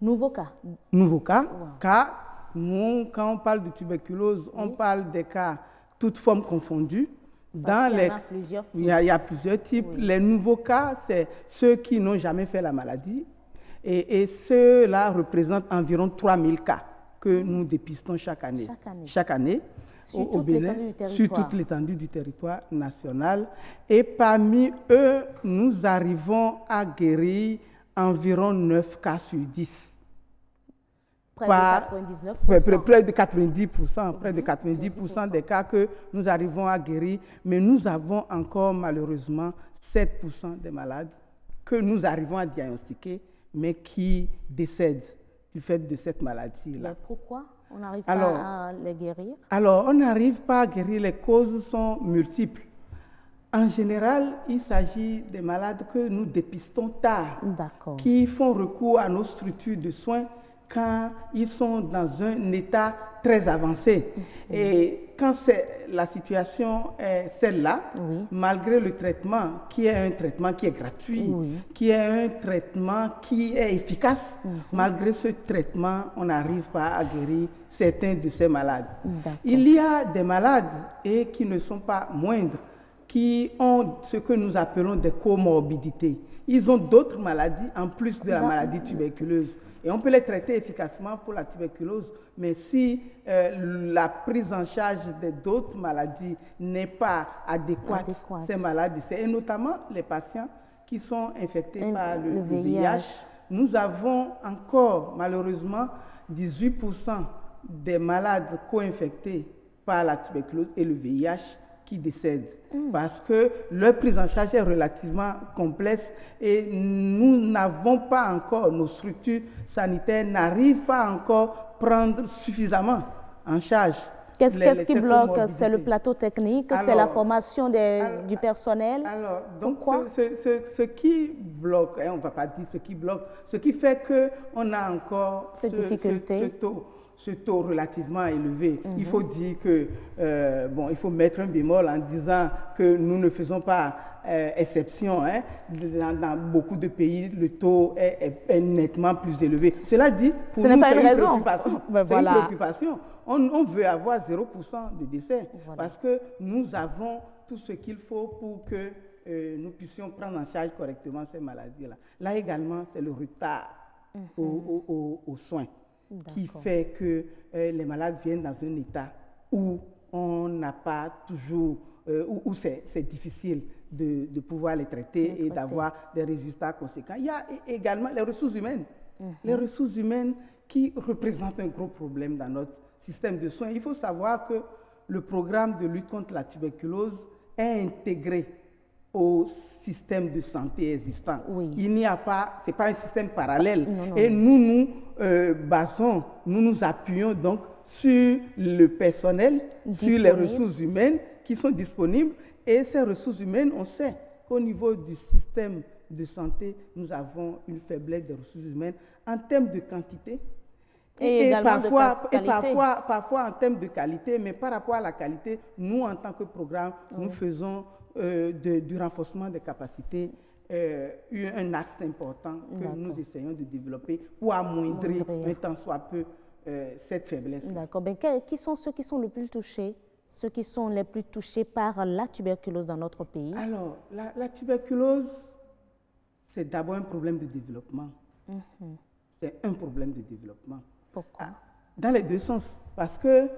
Nouveaux cas? Nouveaux cas. Car nous, quand on parle de tuberculose, on parle des cas toutes formes confondues. Il y a plusieurs types. Il y a plusieurs types. Les nouveaux cas, c'est ceux qui n'ont jamais fait la maladie. Et ceux-là représentent environ 3000 cas que nous dépistons chaque année. Au Bénin, sur toute l'étendue du territoire national. Et parmi eux, nous arrivons à guérir environ 9 cas sur 10. Près de 90%. Près de 90% des cas que nous arrivons à guérir, mais nous avons encore malheureusement 7% des malades que nous arrivons à diagnostiquer, mais qui décèdent du fait de cette maladie-là. Mais pourquoi on n'arrive pas à les guérir? Alors, on n'arrive pas à guérir, les causes sont multiples. En général, il s'agit des malades que nous dépistons tard, qui font recours à nos structures de soins quand ils sont dans un état très avancé. Et quand la situation est celle-là, malgré le traitement, qui est un traitement qui est gratuit, qui est un traitement qui est efficace, malgré ce traitement, on n'arrive pas à guérir certains de ces malades. Il y a des malades, et qui ne sont pas moindres, qui ont ce que nous appelons des comorbidités. Ils ont d'autres maladies en plus de la maladie tuberculeuse. Et on peut les traiter efficacement pour la tuberculose, mais si la prise en charge d'autres maladies n'est pas adéquate, ces malades décèdent. Et notamment les patients qui sont infectés par le VIH. Nous avons encore, malheureusement, 18% des malades co-infectés par la tuberculose et le VIH qui décèdent parce que leur prise en charge est relativement complexe et nous n'avons pas encore, nos structures sanitaires n'arrivent pas encore à prendre suffisamment en charge. Qu'est-ce qui bloque? C'est le plateau technique, c'est la formation du personnel? Alors, donc ce qui bloque, on ne va pas dire ce qui bloque, ce qui fait qu'on a encore ce taux relativement élevé. Il faut dire que, il faut mettre un bémol en disant que nous ne faisons pas exception. Hein. Dans beaucoup de pays, le taux est nettement plus élevé. Cela dit, pour nous, c'est une préoccupation. C'est une préoccupation. On veut avoir 0% de décès parce que nous avons tout ce qu'il faut pour que nous puissions prendre en charge correctement ces maladies-là. Là également, c'est le retard aux soins qui fait que les malades viennent dans un état où on n'a pas toujours, où c'est difficile de pouvoir les traiter et d'avoir des résultats conséquents. Il y a également les ressources humaines. Les ressources humaines qui représentent un gros problème dans notre système de soins. Il faut savoir que le programme de lutte contre la tuberculose est intégré au système de santé existant. Il n'y a pas, ce n'est pas un système parallèle. Et nous nous appuyons donc sur le personnel, sur les ressources humaines qui sont disponibles. Et ces ressources humaines, on sait qu'au niveau du système de santé, nous avons une faiblesse des ressources humaines en termes de quantité. Et parfois en termes de qualité, mais par rapport à la qualité, nous, en tant que programme, nous faisons du renforcement des capacités, un axe important que nous essayons de développer pour amoindrir un tant soit peu cette faiblesse. D'accord. Qui sont ceux qui sont le plus touchés, ceux qui sont les plus touchés par la tuberculose dans notre pays? Alors, la tuberculose, c'est d'abord un problème de développement. C'est un problème de développement. Pourquoi? Dans les deux sens. Parce que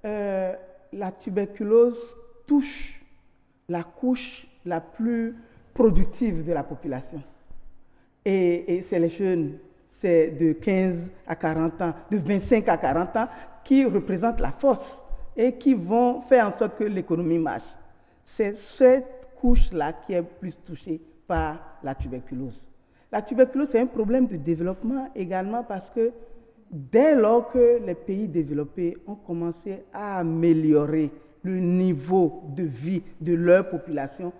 la tuberculose touche la couche la plus productive de la population. Et c'est les jeunes, c'est de 15 à 40 ans, de 25 à 40 ans, qui représentent la force et qui vont faire en sorte que l'économie marche. C'est cette couche-là qui est plus touchée par la tuberculose. La tuberculose, c'est un problème de développement également parce que dès lors que les pays développés ont commencé à améliorer le niveau de vie de leur population,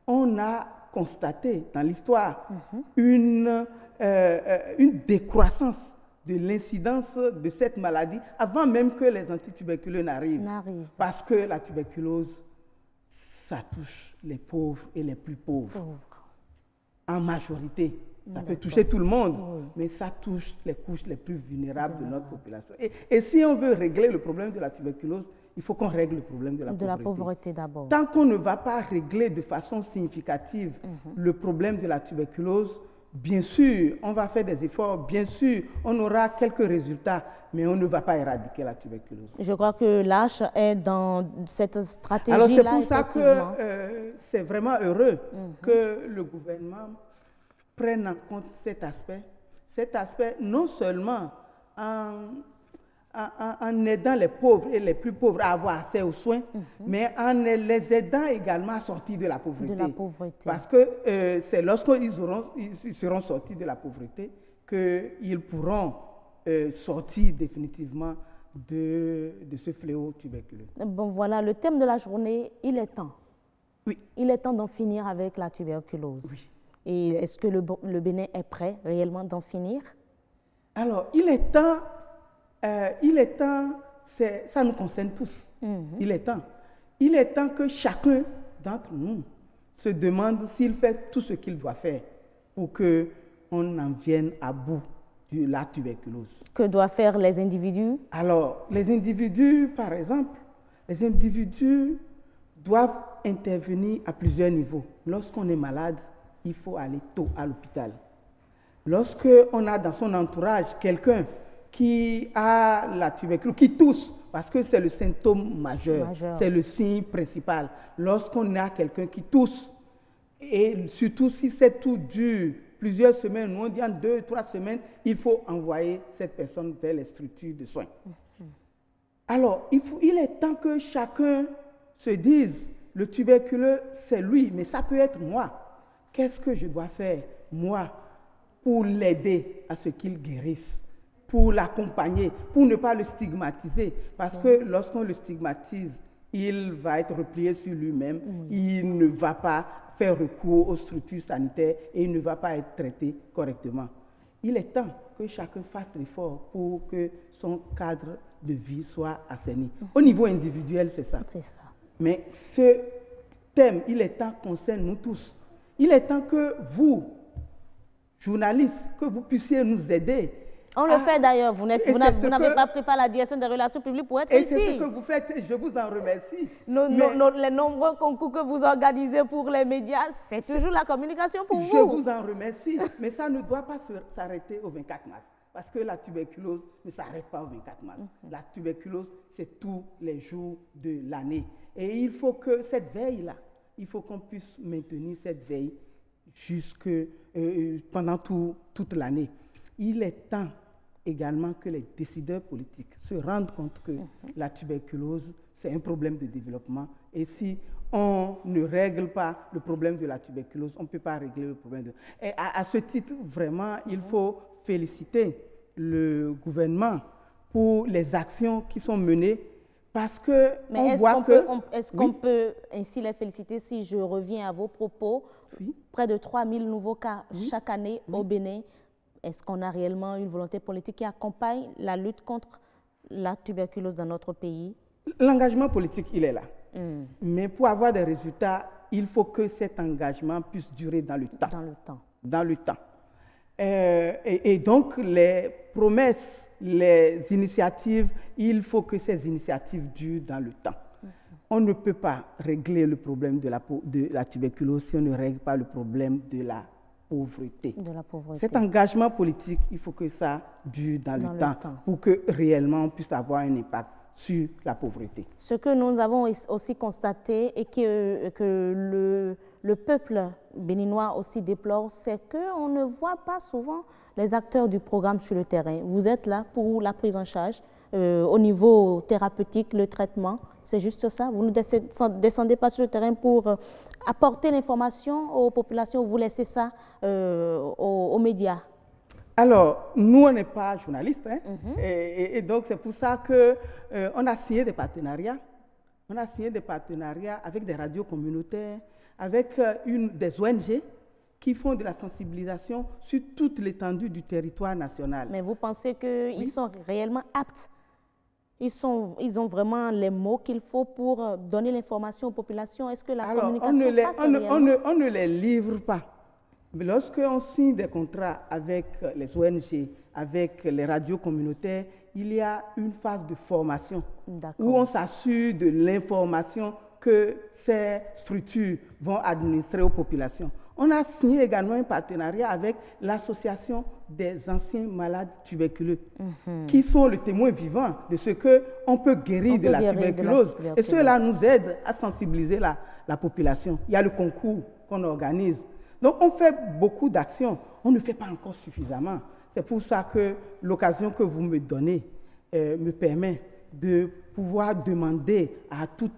on a constaté dans l'histoire une décroissance de l'incidence de cette maladie avant même que les antituberculeux n'arrivent. Parce que la tuberculose, ça touche les pauvres et les plus pauvres. En majorité. Ça peut toucher tout le monde, mais ça touche les couches les plus vulnérables de notre population. Et si on veut régler le problème de la tuberculose, il faut qu'on règle le problème de la pauvreté d'abord. Tant qu'on ne va pas régler de façon significative le problème de la tuberculose, bien sûr, on va faire des efforts, bien sûr, on aura quelques résultats, mais on ne va pas éradiquer la tuberculose. Je crois que l'Arche est dans cette stratégie-là. Alors c'est pour ça que c'est vraiment heureux que le gouvernement prenne en compte cet aspect non seulement en aidant les pauvres et les plus pauvres à avoir accès aux soins, mais en les aidant également à sortir de la pauvreté. Parce que c'est lorsqu'ils seront sortis de la pauvreté qu'ils pourront sortir définitivement de ce fléau tuberculeux. Bon, voilà, le thème de la journée, il est temps. Oui. Il est temps d'en finir avec la tuberculose. Oui. Et est-ce que le Bénin est prêt réellement d'en finir? Alors, ça nous concerne tous. Il est temps que chacun d'entre nous se demande s'il fait tout ce qu'il doit faire pour qu'on en vienne à bout de la tuberculose. Que doivent faire les individus? Alors, les individus, par exemple, les individus doivent intervenir à plusieurs niveaux. Lorsqu'on est malade, il faut aller tôt à l'hôpital. Lorsqu'on a dans son entourage quelqu'un qui a la tuberculose, qui tousse, parce que c'est le symptôme majeur. C'est le signe principal. Lorsqu'on a quelqu'un qui tousse, et surtout si cette toux dure plusieurs semaines, on dit en 2-3 semaines, il faut envoyer cette personne vers les structures de soins. Alors, il est temps que chacun se dise, le tuberculeux, c'est lui, mais ça peut être moi. Qu'est-ce que je dois faire, moi, pour l'aider à ce qu'il guérisse, pour l'accompagner, pour ne pas le stigmatiser? Parce que lorsqu'on le stigmatise, il va être replié sur lui-même, il ne va pas faire recours aux structures sanitaires et il ne va pas être traité correctement. Il est temps que chacun fasse l'effort pour que son cadre de vie soit assaini. Au niveau individuel, c'est ça. Mais ce thème, il est temps concerne nous tous. Il est temps que vous, journalistes, que vous puissiez nous aider. On le fait d'ailleurs. Vous n'avez pas pris par la direction des relations publiques pour être ici. Et c'est ce que vous faites, je vous en remercie. Les nombreux concours que vous organisez pour les médias, c'est toujours la communication pour vous. Je vous en remercie, mais ça ne doit pas s'arrêter au 24 mars. Parce que la tuberculose ne s'arrête pas au 24 mars. La tuberculose, c'est tous les jours de l'année. Et il faut que cette veille-là, il faut qu'on puisse maintenir cette veille pendant toute l'année. Il est temps également que les décideurs politiques se rendent compte que la tuberculose, c'est un problème de développement. Et si on ne règle pas le problème de la tuberculose, on ne peut pas régler le problème. Et à ce titre, vraiment, il faut féliciter le gouvernement pour les actions qui sont menées parce que est-ce qu'on peut ainsi les féliciter si je reviens à vos propos? Près de 3000 nouveaux cas chaque année au Bénin. Est-ce qu'on a réellement une volonté politique qui accompagne la lutte contre la tuberculose dans notre pays? L'engagement politique, il est là. Mais pour avoir des résultats, il faut que cet engagement puisse durer dans le temps. Et donc, les promesses, les initiatives, il faut que ces initiatives durent dans le temps. On ne peut pas régler le problème de la tuberculose si on ne règle pas le problème de la pauvreté. Cet engagement politique, il faut que ça dure dans le temps pour que réellement on puisse avoir un impact sur la pauvreté. Ce que nous avons aussi constaté et que le peuple béninois aussi déplore, c'est qu'on ne voit pas souvent les acteurs du programme sur le terrain. Vous êtes là pour la prise en charge au niveau thérapeutique, le traitement. C'est juste ça? Vous ne descendez pas sur le terrain pour apporter l'information aux populations, vous laissez ça aux médias? Alors, nous, on n'est pas journalistes, hein? Et donc c'est pour ça qu'on a signé des partenariats. On a signé des partenariats avec des radios communautaires, avec des ONG qui font de la sensibilisation sur toute l'étendue du territoire national. Mais vous pensez qu'ils sont réellement aptes? Ils ont vraiment les mots qu'il faut pour donner l'information aux populations? Est-ce que la communication passe réellement? On ne les livre pas. Mais lorsqu'on signe des contrats avec les ONG, avec les radios communautaires, il y a une phase de formation où on s'assure de l'information que ces structures vont administrer aux populations. On a signé également un partenariat avec l'Association des anciens malades tuberculeux, qui sont le témoin vivant de ce qu'on peut guérir de la tuberculose. Et cela nous aide à sensibiliser la population. Il y a le concours qu'on organise. Donc on fait beaucoup d'actions. On ne fait pas encore suffisamment. C'est pour ça que l'occasion que vous me donnez me permet de pouvoir demander à tous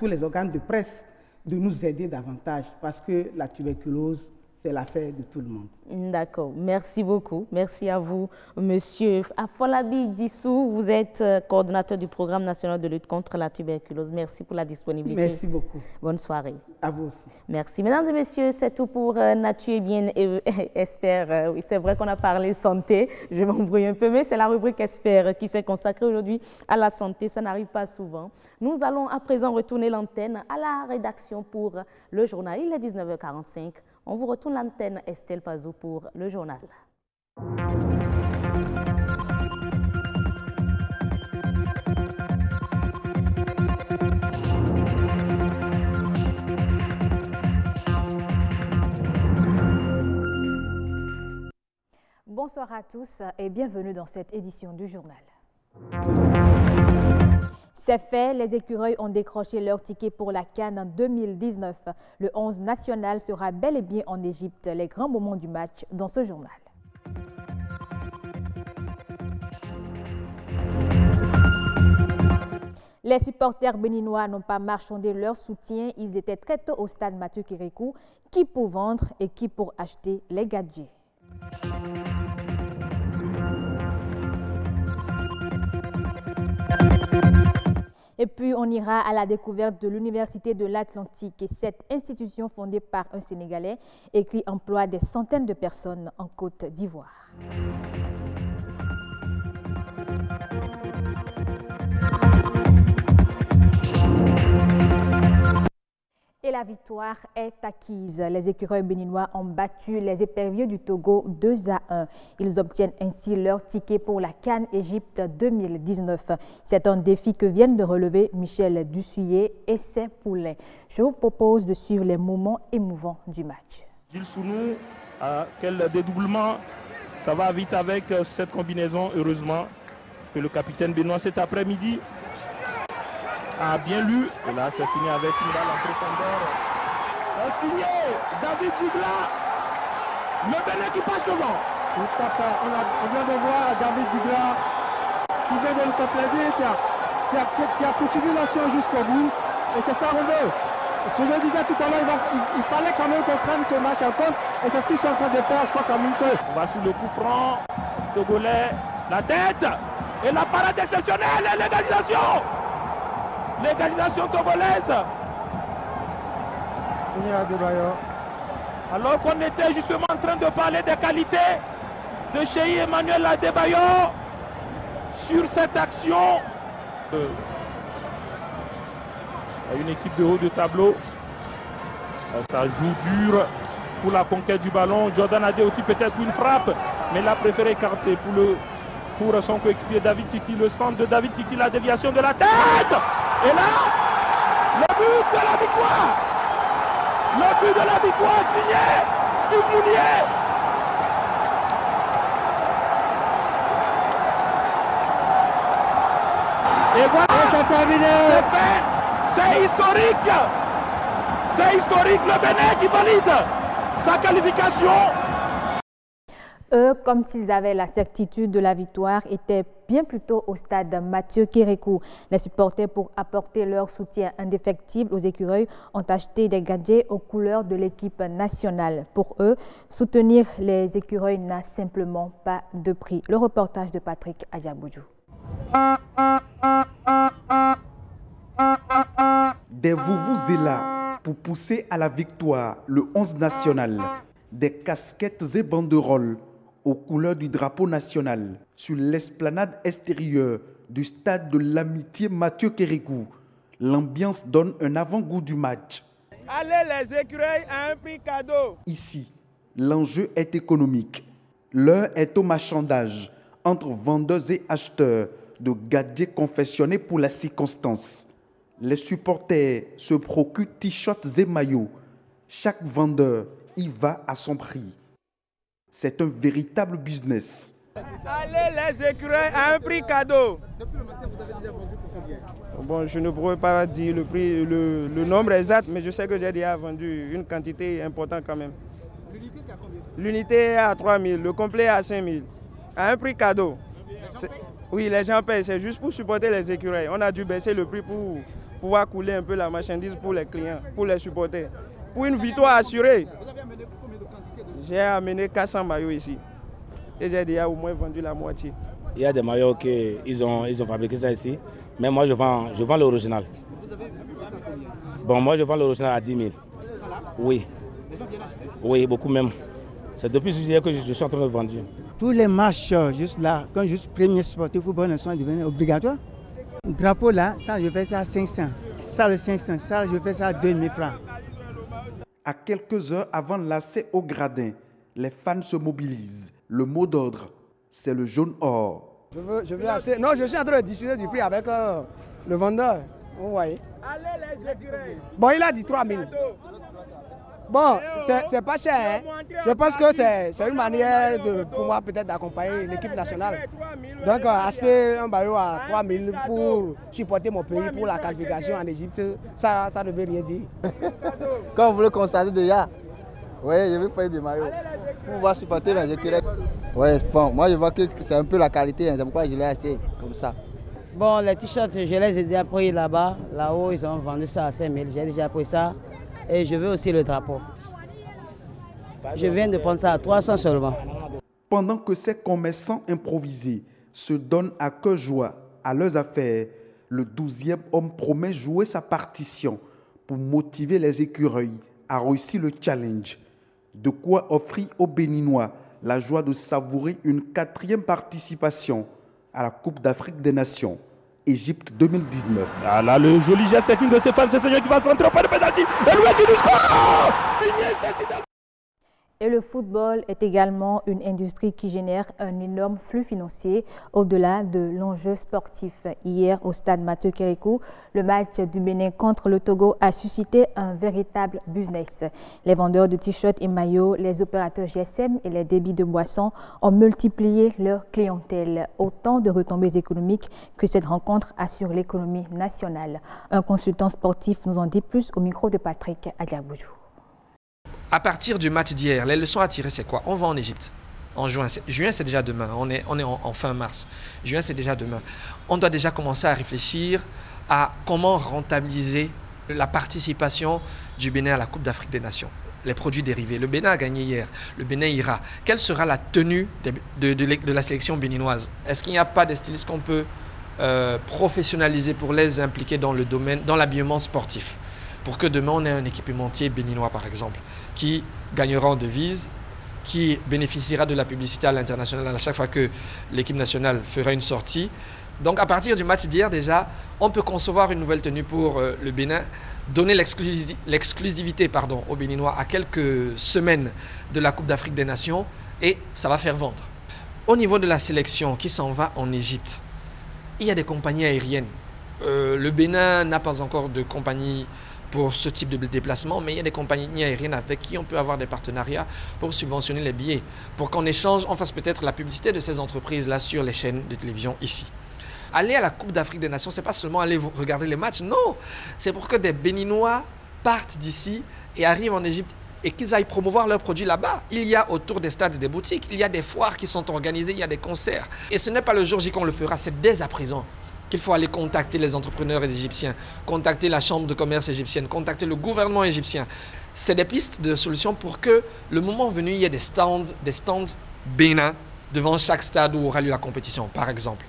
les organes de presse de nous aider davantage, parce que la tuberculose, c'est l'affaire de tout le monde. D'accord, merci beaucoup. Merci à vous, Monsieur Afolabi Dissou. Vous êtes coordonnateur du programme national de lutte contre la tuberculose. Merci pour la disponibilité. Merci beaucoup. Bonne soirée. À vous aussi. Merci. Mesdames et messieurs, c'est tout pour Nature et Bien Espère. Oui, c'est vrai qu'on a parlé santé. Je m'embrouille un peu, mais c'est la rubrique Espère qui s'est consacrée aujourd'hui à la santé. Ça n'arrive pas souvent. Nous allons à présent retourner l'antenne à la rédaction pour le journal. Il est 19h45. On vous retourne l'antenne, Estelle Pazou, pour le journal. Bonsoir à tous et bienvenue dans cette édition du journal. C'est fait, les écureuils ont décroché leur ticket pour la CAN en 2019. Le 11 national sera bel et bien en Égypte. Les grands moments du match dans ce journal. Les supporters béninois n'ont pas marchandé leur soutien. Ils étaient très tôt au stade Mathieu Kérékou, qui pour vendre et qui pour acheter les gadgets. Et puis, on ira à la découverte de l'Université de l'Atlantique. Et cette institution fondée par un Sénégalais et qui emploie des centaines de personnes en Côte d'Ivoire. Et la victoire est acquise. Les écureuils béninois ont battu les éperviers du Togo 2-1. Ils obtiennent ainsi leur ticket pour la CAN Égypte 2019. C'est un défi que viennent de relever Michel Dussuyer et ses poulains. Je vous propose de suivre les moments émouvants du match. Gilles Sounou, quel dédoublement. Ça va vite avec cette combinaison, heureusement, que le capitaine béninois cet après-midi a bien lu. Et là, c'est fini avec une balle en profondeur. Signé David Gigla. Le Bénin qui passe devant. Tout à fait. On vient de voir David Gigla qui vient de nous compléter, qui a poursuivi l'action jusqu'au bout. Et c'est ça qu'on veut. Ce que je disais tout à l'heure, il fallait quand même qu'on prenne ce match en compte. Et c'est ce qu'ils sont en train de faire, je crois, quand même que. On va sur le coup franc. Togolais, la tête. Et la parade exceptionnelle, et l'égalisation. L'égalisation togolaise. Alors qu'on était justement en train de parler des qualités de Cheikh Emmanuel Adebayor sur cette action. Une équipe de haut de tableau. Ça joue dur pour la conquête du ballon. Jordan Adeoti peut-être une frappe, mais il a préféré écarter pour son coéquipier David Kiki. Le centre de David Kiki, la déviation de la tête. Et là, le but de la victoire. Le but de la victoire signé Steve Mounier. Et voilà, c'est terminé. C'est fait. C'est historique. C'est historique. Le Bénin qui valide sa qualification. Eux, comme s'ils avaient la certitude de la victoire, étaient bien plus tôt au stade Mathieu Kérékou. Les supporters, pour apporter leur soutien indéfectible aux écureuils, ont acheté des gadgets aux couleurs de l'équipe nationale. Pour eux, soutenir les écureuils n'a simplement pas de prix. Le reportage de Patrick Ayaboudjou. Des vuvuzela pour pousser à la victoire le 11 national. Des casquettes et banderoles aux couleurs du drapeau national sur l'esplanade extérieure du stade de l'amitié Mathieu Kérékou. L'ambiance donne un avant-goût du match. Allez les écureuils à un prix cadeau. Ici, l'enjeu est économique. L'heure est au marchandage entre vendeurs et acheteurs de gadgets confectionnés pour la circonstance. Les supporters se procurent t-shirts et maillots. Chaque vendeur y va à son prix. C'est un véritable business. Allez les écureuils à un prix cadeau. Depuis le matin, vous avez déjà vendu pour combien? Bon, je ne pourrais pas dire le prix, le nombre exact, mais je sais que j'ai déjà vendu une quantité importante quand même. L'unité, c'est à combien? L'unité est à 3 000, le complet est à 5 000. À un prix cadeau. Oui, les gens payent, c'est juste pour supporter les écureuils. On a dû baisser le prix pour pouvoir couler un peu la marchandise pour les clients, pour les supporter. Pour une victoire assurée. Vous avez amené combien de quantités? J'ai amené 400 maillots ici. Et j'ai déjà au moins vendu la moitié. Il y a des maillots qu'ils ont fabriqués ça ici. Mais moi, je vends l'original. Bon, moi, je vends l'original à 10 000. Oui. Oui, beaucoup même. C'est depuis juillet que je suis en train de vendre. Tous les matchs, juste là, quand juste premier sportif football sont devenus obligatoires. Le drapeau là, ça je fais ça à 500. Ça le 500, ça je fais ça à 2000 francs. À quelques heures avant l'accès au gradin, les fans se mobilisent. Le mot d'ordre, c'est le jaune or. Je veux acheter. Non, je suis en train de discuter du prix avec le vendeur. Vous voyez. Bon, il a dit 3 000. Bon, c'est pas cher. Hein? Je pense que c'est une manière pour moi peut-être d'accompagner l'équipe nationale. Donc acheter un maillot à 3 000 pour supporter mon pays pour la qualification en Égypte, ça ne veut rien dire. Comme vous le constatez déjà, oui, je vais faire des maillots pour pouvoir supporter mes écureuils. Oui, bon, moi je vois que c'est un peu la qualité, hein, c'est pourquoi je l'ai acheté comme ça. Bon, les t-shirts, je les ai déjà pris là-bas. Là-haut, ils ont vendu ça à 5 000. J'ai déjà pris ça. Et je veux aussi le drapeau. Je viens de prendre ça à 300 seulement. Pendant que ces commerçants improvisés se donnent à cœur joie à leurs affaires, le 12e homme promet jouer sa partition pour motiver les écureuils à réussir le challenge. De quoi offrir aux Béninois la joie de savourer une 4e participation à la Coupe d'Afrique des Nations, Égypte 2019. Ah là, le joli geste technique de Stéphane Sessegnon qui va centrer par le pénalty. Et l'ouverture du score signé Cécile. Et le football est également une industrie qui génère un énorme flux financier au-delà de l'enjeu sportif. Hier, au stade Mathieu Kérékou, le match du Bénin contre le Togo a suscité un véritable business. Les vendeurs de t-shirts et maillots, les opérateurs GSM et les débits de boissons ont multiplié leur clientèle. Autant de retombées économiques que cette rencontre a sur l'économie nationale. Un consultant sportif nous en dit plus au micro de Patrick Adiaboujou. À partir du match d'hier, les leçons à tirer, c'est quoi? On va en Égypte en juin. Juin, c'est déjà demain. On est en fin mars. Juin, c'est déjà demain. On doit déjà commencer à réfléchir à comment rentabiliser la participation du Bénin à la Coupe d'Afrique des Nations. Les produits dérivés. Le Bénin a gagné hier. Le Bénin ira. Quelle sera la tenue de la sélection béninoise? Est-ce qu'il n'y a pas des stylistes qu'on peut professionnaliser pour les impliquer dans le domaine, dans l'habillement sportif? Pour que demain, on ait un équipementier béninois, par exemple, qui gagnera en devise, qui bénéficiera de la publicité à l'international à chaque fois que l'équipe nationale fera une sortie. Donc, à partir du match d'hier, déjà, on peut concevoir une nouvelle tenue pour le Bénin, donner l'exclusivité aux Béninois à quelques semaines de la Coupe d'Afrique des Nations, et ça va faire vendre. Au niveau de la sélection qui s'en va en Égypte, il y a des compagnies aériennes. Le Bénin n'a pas encore de compagnie pour ce type de déplacement, mais il y a des compagnies aériennes avec qui on peut avoir des partenariats pour subventionner les billets, pour qu'en échange, on fasse peut-être la publicité de ces entreprises-là sur les chaînes de télévision ici. Aller à la Coupe d'Afrique des Nations, c'est pas seulement aller regarder les matchs, non, c'est pour que des Béninois partent d'ici et arrivent en Égypte et qu'ils aillent promouvoir leurs produits là-bas. Il y a autour des stades des boutiques, il y a des foires qui sont organisées, il y a des concerts. Et ce n'est pas le jour J qu'on le fera, c'est dès à présent qu'il faut aller contacter les entrepreneurs égyptiens, contacter la chambre de commerce égyptienne, contacter le gouvernement égyptien. C'est des pistes de solutions pour que le moment venu, il y ait des stands Bénin devant chaque stade où aura lieu la compétition, par exemple.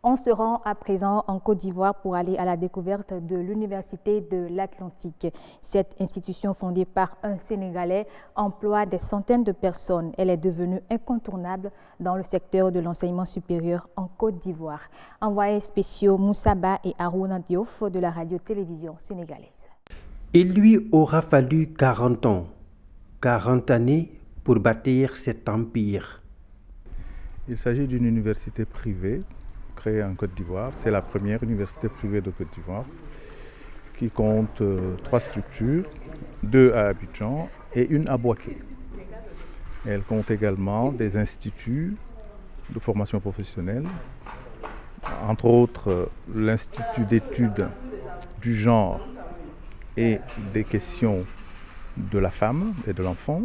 On se rend à présent en Côte d'Ivoire pour aller à la découverte de l'Université de l'Atlantique. Cette institution fondée par un Sénégalais emploie des centaines de personnes. Elle est devenue incontournable dans le secteur de l'enseignement supérieur en Côte d'Ivoire. Envoyés spéciaux Moussaba et Harouna Diouf de la radio-télévision sénégalaise. Il lui aura fallu 40 ans, 40 années pour bâtir cet empire. Il s'agit d'une université privée créée en Côte d'Ivoire. C'est la première université privée de Côte d'Ivoire qui compte 3 structures, 2 à Abidjan et une à Bouaké. Elle compte également des instituts de formation professionnelle, entre autres l'Institut d'études du genre et des questions de la femme et de l'enfant,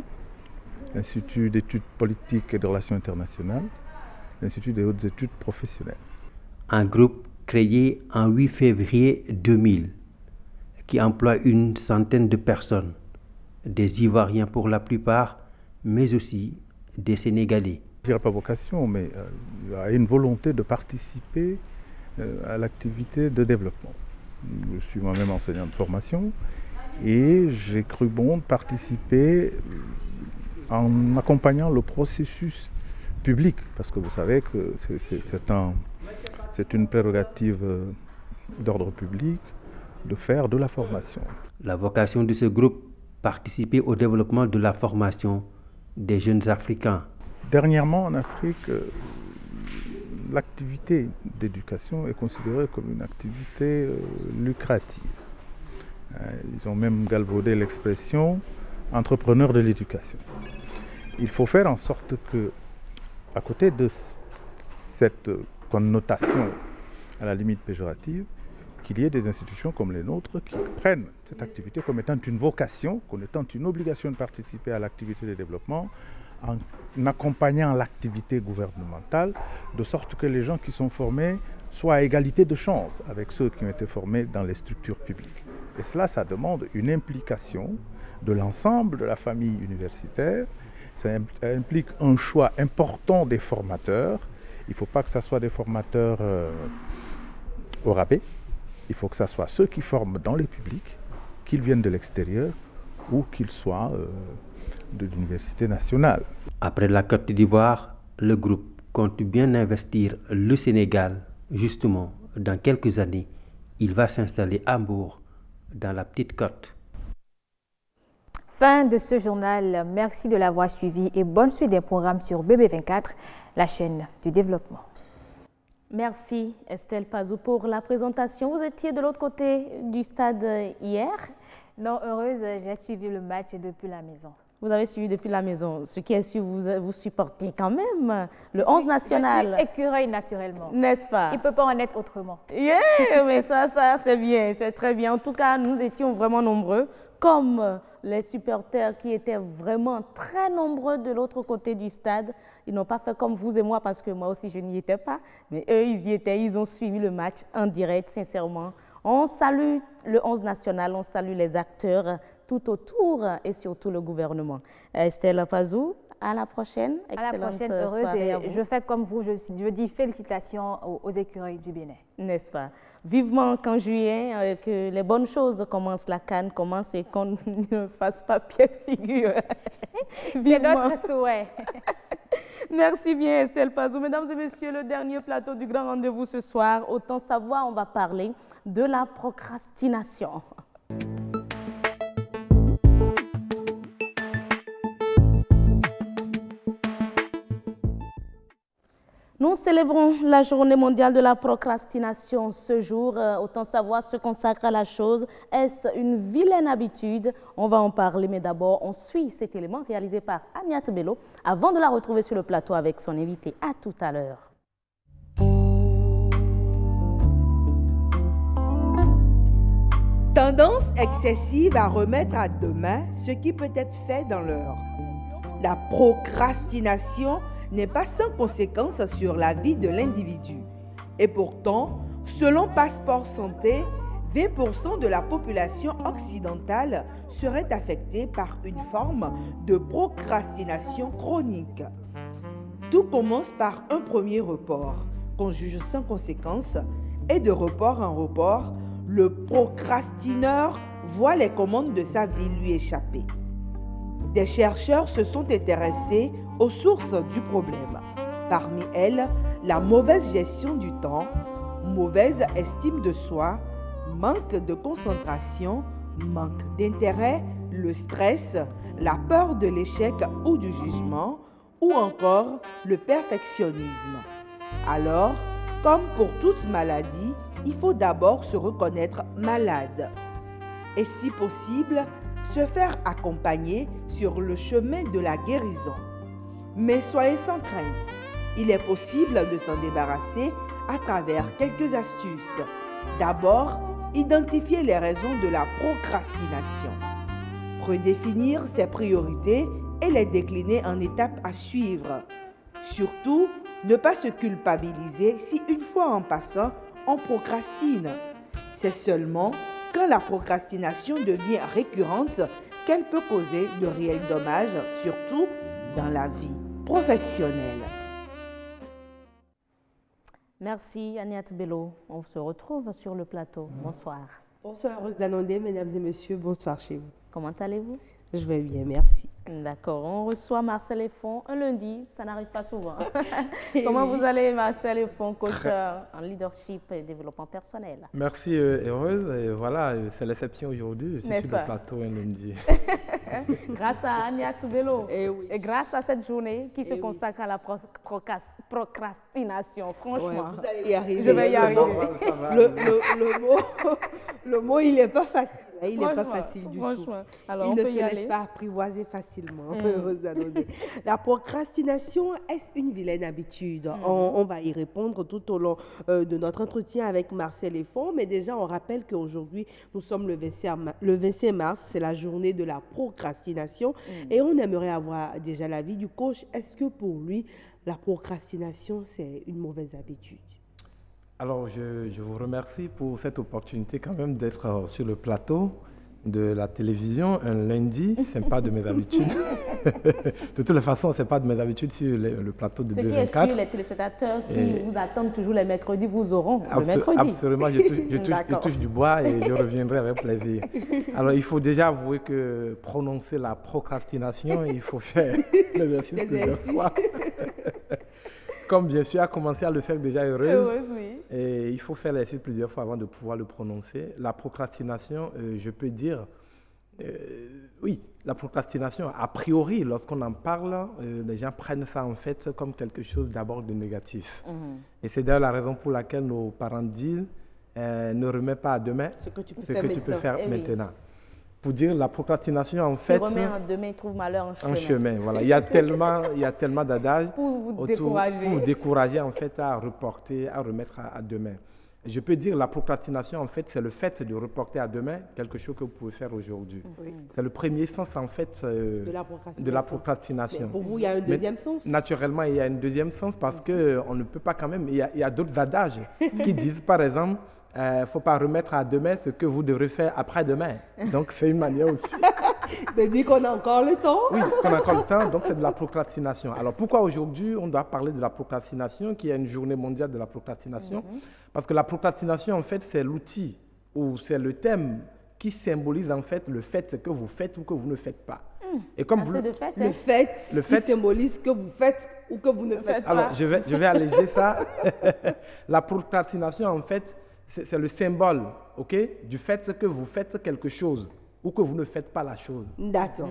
l'Institut d'études politiques et de relations internationales, l'Institut des hautes études professionnelles. Un groupe créé en 8 février 2000 qui emploie une centaine de personnes, des Ivoiriens pour la plupart, mais aussi des Sénégalais. Je dirais pas vocation, mais il y a une volonté de participer à l'activité de développement. Je suis moi-même enseignant de formation et j'ai cru bon de participer en accompagnant le processus public, parce que vous savez que c'est une prérogative d'ordre public de faire de la formation. La vocation de ce groupe, participer au développement de la formation des jeunes Africains. Dernièrement, en Afrique, l'activité d'éducation est considérée comme une activité lucrative. Ils ont même galvaudé l'expression « entrepreneur de l'éducation ». Il faut faire en sorte que, à côté de cette connotation à la limite péjorative, qu'il y ait des institutions comme les nôtres qui prennent cette activité comme étant une vocation, comme étant une obligation de participer à l'activité de développement, en accompagnant l'activité gouvernementale, de sorte que les gens qui sont formés soient à égalité de chance avec ceux qui ont été formés dans les structures publiques. Et cela, ça demande une implication de l'ensemble de la famille universitaire. Ça implique un choix important des formateurs. Il ne faut pas que ce soit des formateurs au rabais. Il faut que ce soit ceux qui forment dans les publics, qu'ils viennent de l'extérieur ou qu'ils soient de l'université nationale. Après la Côte d'Ivoire, le groupe compte bien investir le Sénégal. Justement, dans quelques années, il va s'installer à Mbour, dans la Petite Côte. Fin de ce journal. Merci de l'avoir suivi et bonne suite des programmes sur BB24, la chaîne du développement. Merci Estelle Pazou pour la présentation. Vous étiez de l'autre côté du stade hier? Non, heureuse, j'ai suivi le match depuis la maison. Vous avez suivi depuis la maison. Ce qui est sûr, vous supportez quand même le 11 national. Je suis écureuil naturellement. N'est-ce pas? Il ne peut pas en être autrement. Yeah, mais ça c'est bien, c'est très bien. En tout cas, nous étions vraiment nombreux, comme les supporters qui étaient vraiment très nombreux de l'autre côté du stade. Ils n'ont pas fait comme vous et moi, parce que moi aussi, je n'y étais pas. Mais eux, ils y étaient, ils ont suivi le match en direct, sincèrement. On salue le 11 national, on salue les acteurs tout autour et surtout le gouvernement. Estelle Pazou, à la prochaine. Excellente à la prochaine, heureuse. Et je fais comme vous, je dis félicitations aux écureuils du Bénin. N'est-ce pas? Vivement qu'en juillet, que les bonnes choses commencent, la CAN commence et qu'on ne fasse pas pied de figure. C'est notre souhait. Merci bien Estelle Pazou. Mesdames et messieurs, le dernier plateau du grand rendez-vous ce soir. Autant savoir, on va parler de la procrastination. Nous célébrons la journée mondiale de la procrastination ce jour. Autant savoir se consacre à la chose. Est-ce une vilaine habitude? On va en parler, mais d'abord, on suit cet élément réalisé par Agnate Bello avant de la retrouver sur le plateau avec son invité. À tout à l'heure. Tendance excessive à remettre à demain ce qui peut être fait dans l'heure. La procrastination n'est pas sans conséquence sur la vie de l'individu. Et pourtant, selon Passeport Santé, 20% de la population occidentale serait affectée par une forme de procrastination chronique. Tout commence par un premier report, qu'on juge sans conséquence, et de report en report, le procrastineur voit les commandes de sa vie lui échapper. Des chercheurs se sont intéressés aux sources du problème. Parmi elles, la mauvaise gestion du temps, mauvaise estime de soi, manque de concentration, manque d'intérêt, le stress, la peur de l'échec ou du jugement, ou encore le perfectionnisme. Alors, comme pour toute maladie, il faut d'abord se reconnaître malade et, si possible, se faire accompagner sur le chemin de la guérison. Mais soyez sans crainte, il est possible de s'en débarrasser à travers quelques astuces. D'abord, identifier les raisons de la procrastination. Redéfinir ses priorités et les décliner en étapes à suivre. Surtout, ne pas se culpabiliser si une fois en passant, on procrastine. C'est seulement quand la procrastination devient récurrente qu'elle peut causer de réels dommages, surtout dans la vie professionnelle. Merci Agnès Bello. On se retrouve sur le plateau. Bonsoir. Bonsoir Rose Danondé, mesdames et messieurs, bonsoir chez vous. Comment allez-vous? Je vais bien, merci. D'accord, on reçoit Marcel Effon un lundi, ça n'arrive pas souvent. Comment vous allez Marcel Effon, coach en leadership et développement personnel? Merci heureuse, et voilà, c'est l'exception aujourd'hui, je suis sur le plateau un lundi. Grâce à Agnès Bello et grâce à cette journée qui se consacre à la procrastination, franchement. Ouais, vous allez y arriver. Je vais y arriver. Le mot, il n'est pas facile. Il n'est pas facile du tout. Alors, il ne se laisse pas apprivoiser facilement. La procrastination, est-ce une vilaine habitude? On va y répondre tout au long de notre entretien avec Marcel Effon. Mais déjà, on rappelle qu'aujourd'hui, nous sommes le 25 mars. C'est la journée de la procrastination. Et on aimerait avoir déjà l'avis du coach. Est-ce que pour lui, la procrastination, c'est une mauvaise habitude? Alors, je vous remercie pour cette opportunité quand même d'être sur le plateau de la télévision un lundi. Ce n'est pas de mes habitudes. De toutes les façons, ce n'est pas de mes habitudes sur le plateau de 224. Ce qui est sûr, les téléspectateurs qui vous attendent toujours les mercredis vous auront le mercredi. Absolument, je touche du bois et je reviendrai avec plaisir. Alors, il faut déjà avouer que prononcer la procrastination, il faut faire l'exercice plusieurs fois. Comme bien sûr, a commencé à le faire déjà heureuse, oui. Et il faut faire l'exercice plusieurs fois avant de pouvoir le prononcer. La procrastination, je peux dire, oui, la procrastination, a priori, lorsqu'on en parle, les gens prennent ça en fait comme quelque chose d'abord de négatif. Et c'est d'ailleurs la raison pour laquelle nos parents disent, ne remets pas à demain ce que tu peux faire maintenant. Pour dire la procrastination, en fait, remet en demain, il trouve malheur en chemin. Voilà. Il y a tellement d'adages pour vous décourager en fait à reporter, à remettre à demain. Je peux dire la procrastination, en fait, c'est le fait de reporter à demain quelque chose que vous pouvez faire aujourd'hui. C'est le premier sens, en fait, de la procrastination. Mais pour vous, il y a un deuxième sens? Naturellement, il y a un deuxième sens parce qu'on ne peut pas quand même... Il y a d'autres adages qui disent, par exemple, il ne faut pas remettre à demain ce que vous devrez faire après-demain. Donc, c'est une manière aussi de dire qu'on a encore le temps. Oui, qu'on a encore le temps, donc c'est de la procrastination. Alors, pourquoi aujourd'hui, on doit parler de la procrastination, qui est une journée mondiale de la procrastination? Parce que la procrastination, en fait, c'est l'outil ou c'est le thème qui symbolise, en fait, le fait que vous faites ou que vous ne faites pas. Et comme vous, le fait qui symbolise que vous faites ou que vous ne faites pas. Alors, je vais alléger ça. La procrastination, en fait, c'est le symbole, du fait que vous faites quelque chose ou que vous ne faites pas la chose. D'accord.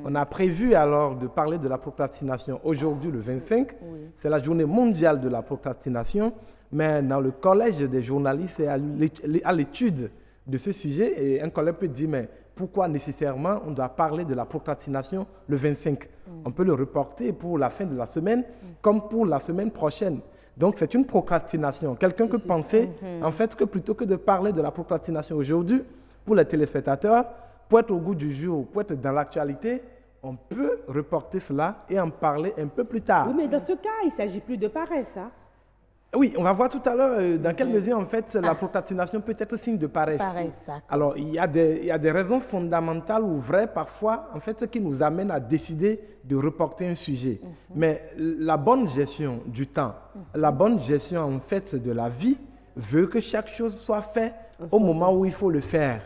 On a prévu alors de parler de la procrastination aujourd'hui, le 25. C'est la journée mondiale de la procrastination. Mais dans le collège des journalistes et à l'étude de ce sujet, et un collègue peut dire, mais pourquoi nécessairement on doit parler de la procrastination le 25? On peut le reporter pour la fin de la semaine comme pour la semaine prochaine. Donc, c'est une procrastination. Quelqu'un peut penser, en fait, que plutôt que de parler de la procrastination aujourd'hui, pour les téléspectateurs, pour être au goût du jour, pour être dans l'actualité, on peut reporter cela et en parler un peu plus tard. Oui, mais dans ce cas, il ne s'agit plus de paresse, hein? Oui, on va voir tout à l'heure dans quelle mesure, en fait, la procrastination peut être signe de paresse. Alors, il y a des raisons fondamentales ou vraies, parfois, en fait, qui nous amènent à décider de reporter un sujet. Mais la bonne gestion du temps, la bonne gestion, en fait, de la vie, veut que chaque chose soit faite au moment où il faut le faire.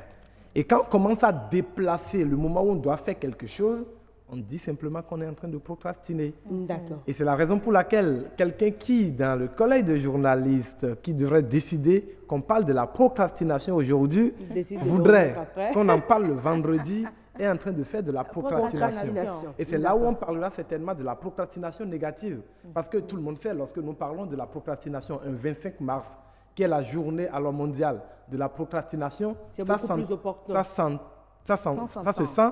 Et quand on commence à déplacer le moment où on doit faire quelque chose, on dit simplement qu'on est en train de procrastiner. D'accord. Et c'est la raison pour laquelle quelqu'un qui, dans le collège de journalistes, qui devrait décider qu'on parle de la procrastination aujourd'hui, voudrait qu'on en parle le vendredi, est en train de faire de la procrastination. Et c'est là où on parlera certainement de la procrastination négative. Parce que tout le monde sait, lorsque nous parlons de la procrastination un 25 mars, qui est la journée alors mondiale de la procrastination, c'est beaucoup plus opportun. Ça se sent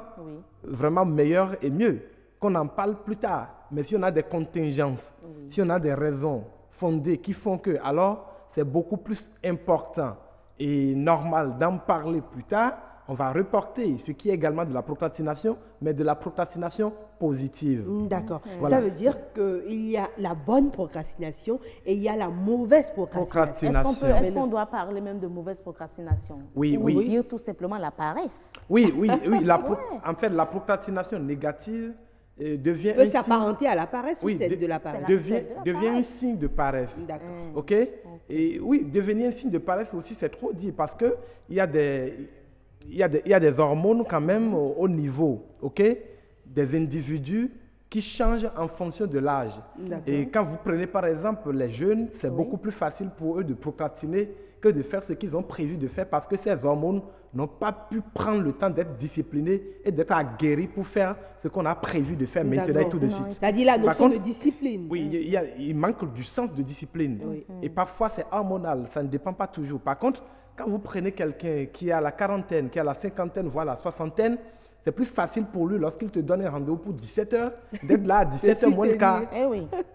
vraiment meilleur et mieux qu'on en parle plus tard. Mais si on a des contingences, si on a des raisons fondées qui font que, alors c'est beaucoup plus important et normal d'en parler plus tard. On va reporter ce qui est également de la procrastination, mais de la procrastination positive. D'accord. Voilà. Ça veut dire qu'il y a la bonne procrastination et il y a la mauvaise procrastination. Est-ce qu'on doit parler même de mauvaise procrastination? Oui, ou dire tout simplement la paresse? Oui. En fait, la procrastination négative, devient peut s'apparenter à la paresse ou c'est de la paresse? Devient un signe de paresse. D'accord. OK? Et oui, devenir un signe de paresse aussi, c'est trop dit parce qu'il y a des hormones quand même au niveau, OK? Des individus qui changent en fonction de l'âge. Et quand vous prenez par exemple les jeunes, c'est beaucoup plus facile pour eux de procrastiner que de faire ce qu'ils ont prévu de faire parce que ces hormones n'ont pas pu prendre le temps d'être disciplinés et d'être aguerris pour faire ce qu'on a prévu de faire maintenant et tout de suite. C'est-à-dire la notion de discipline. Oui, il manque du sens de discipline. Et parfois c'est hormonal, ça ne dépend pas toujours. Par contre, quand vous prenez quelqu'un qui a la quarantaine, qui a la cinquantaine, voire la soixantaine, c'est plus facile pour lui lorsqu'il te donne un rendez-vous pour 17h, d'être là à 17h moins le quart.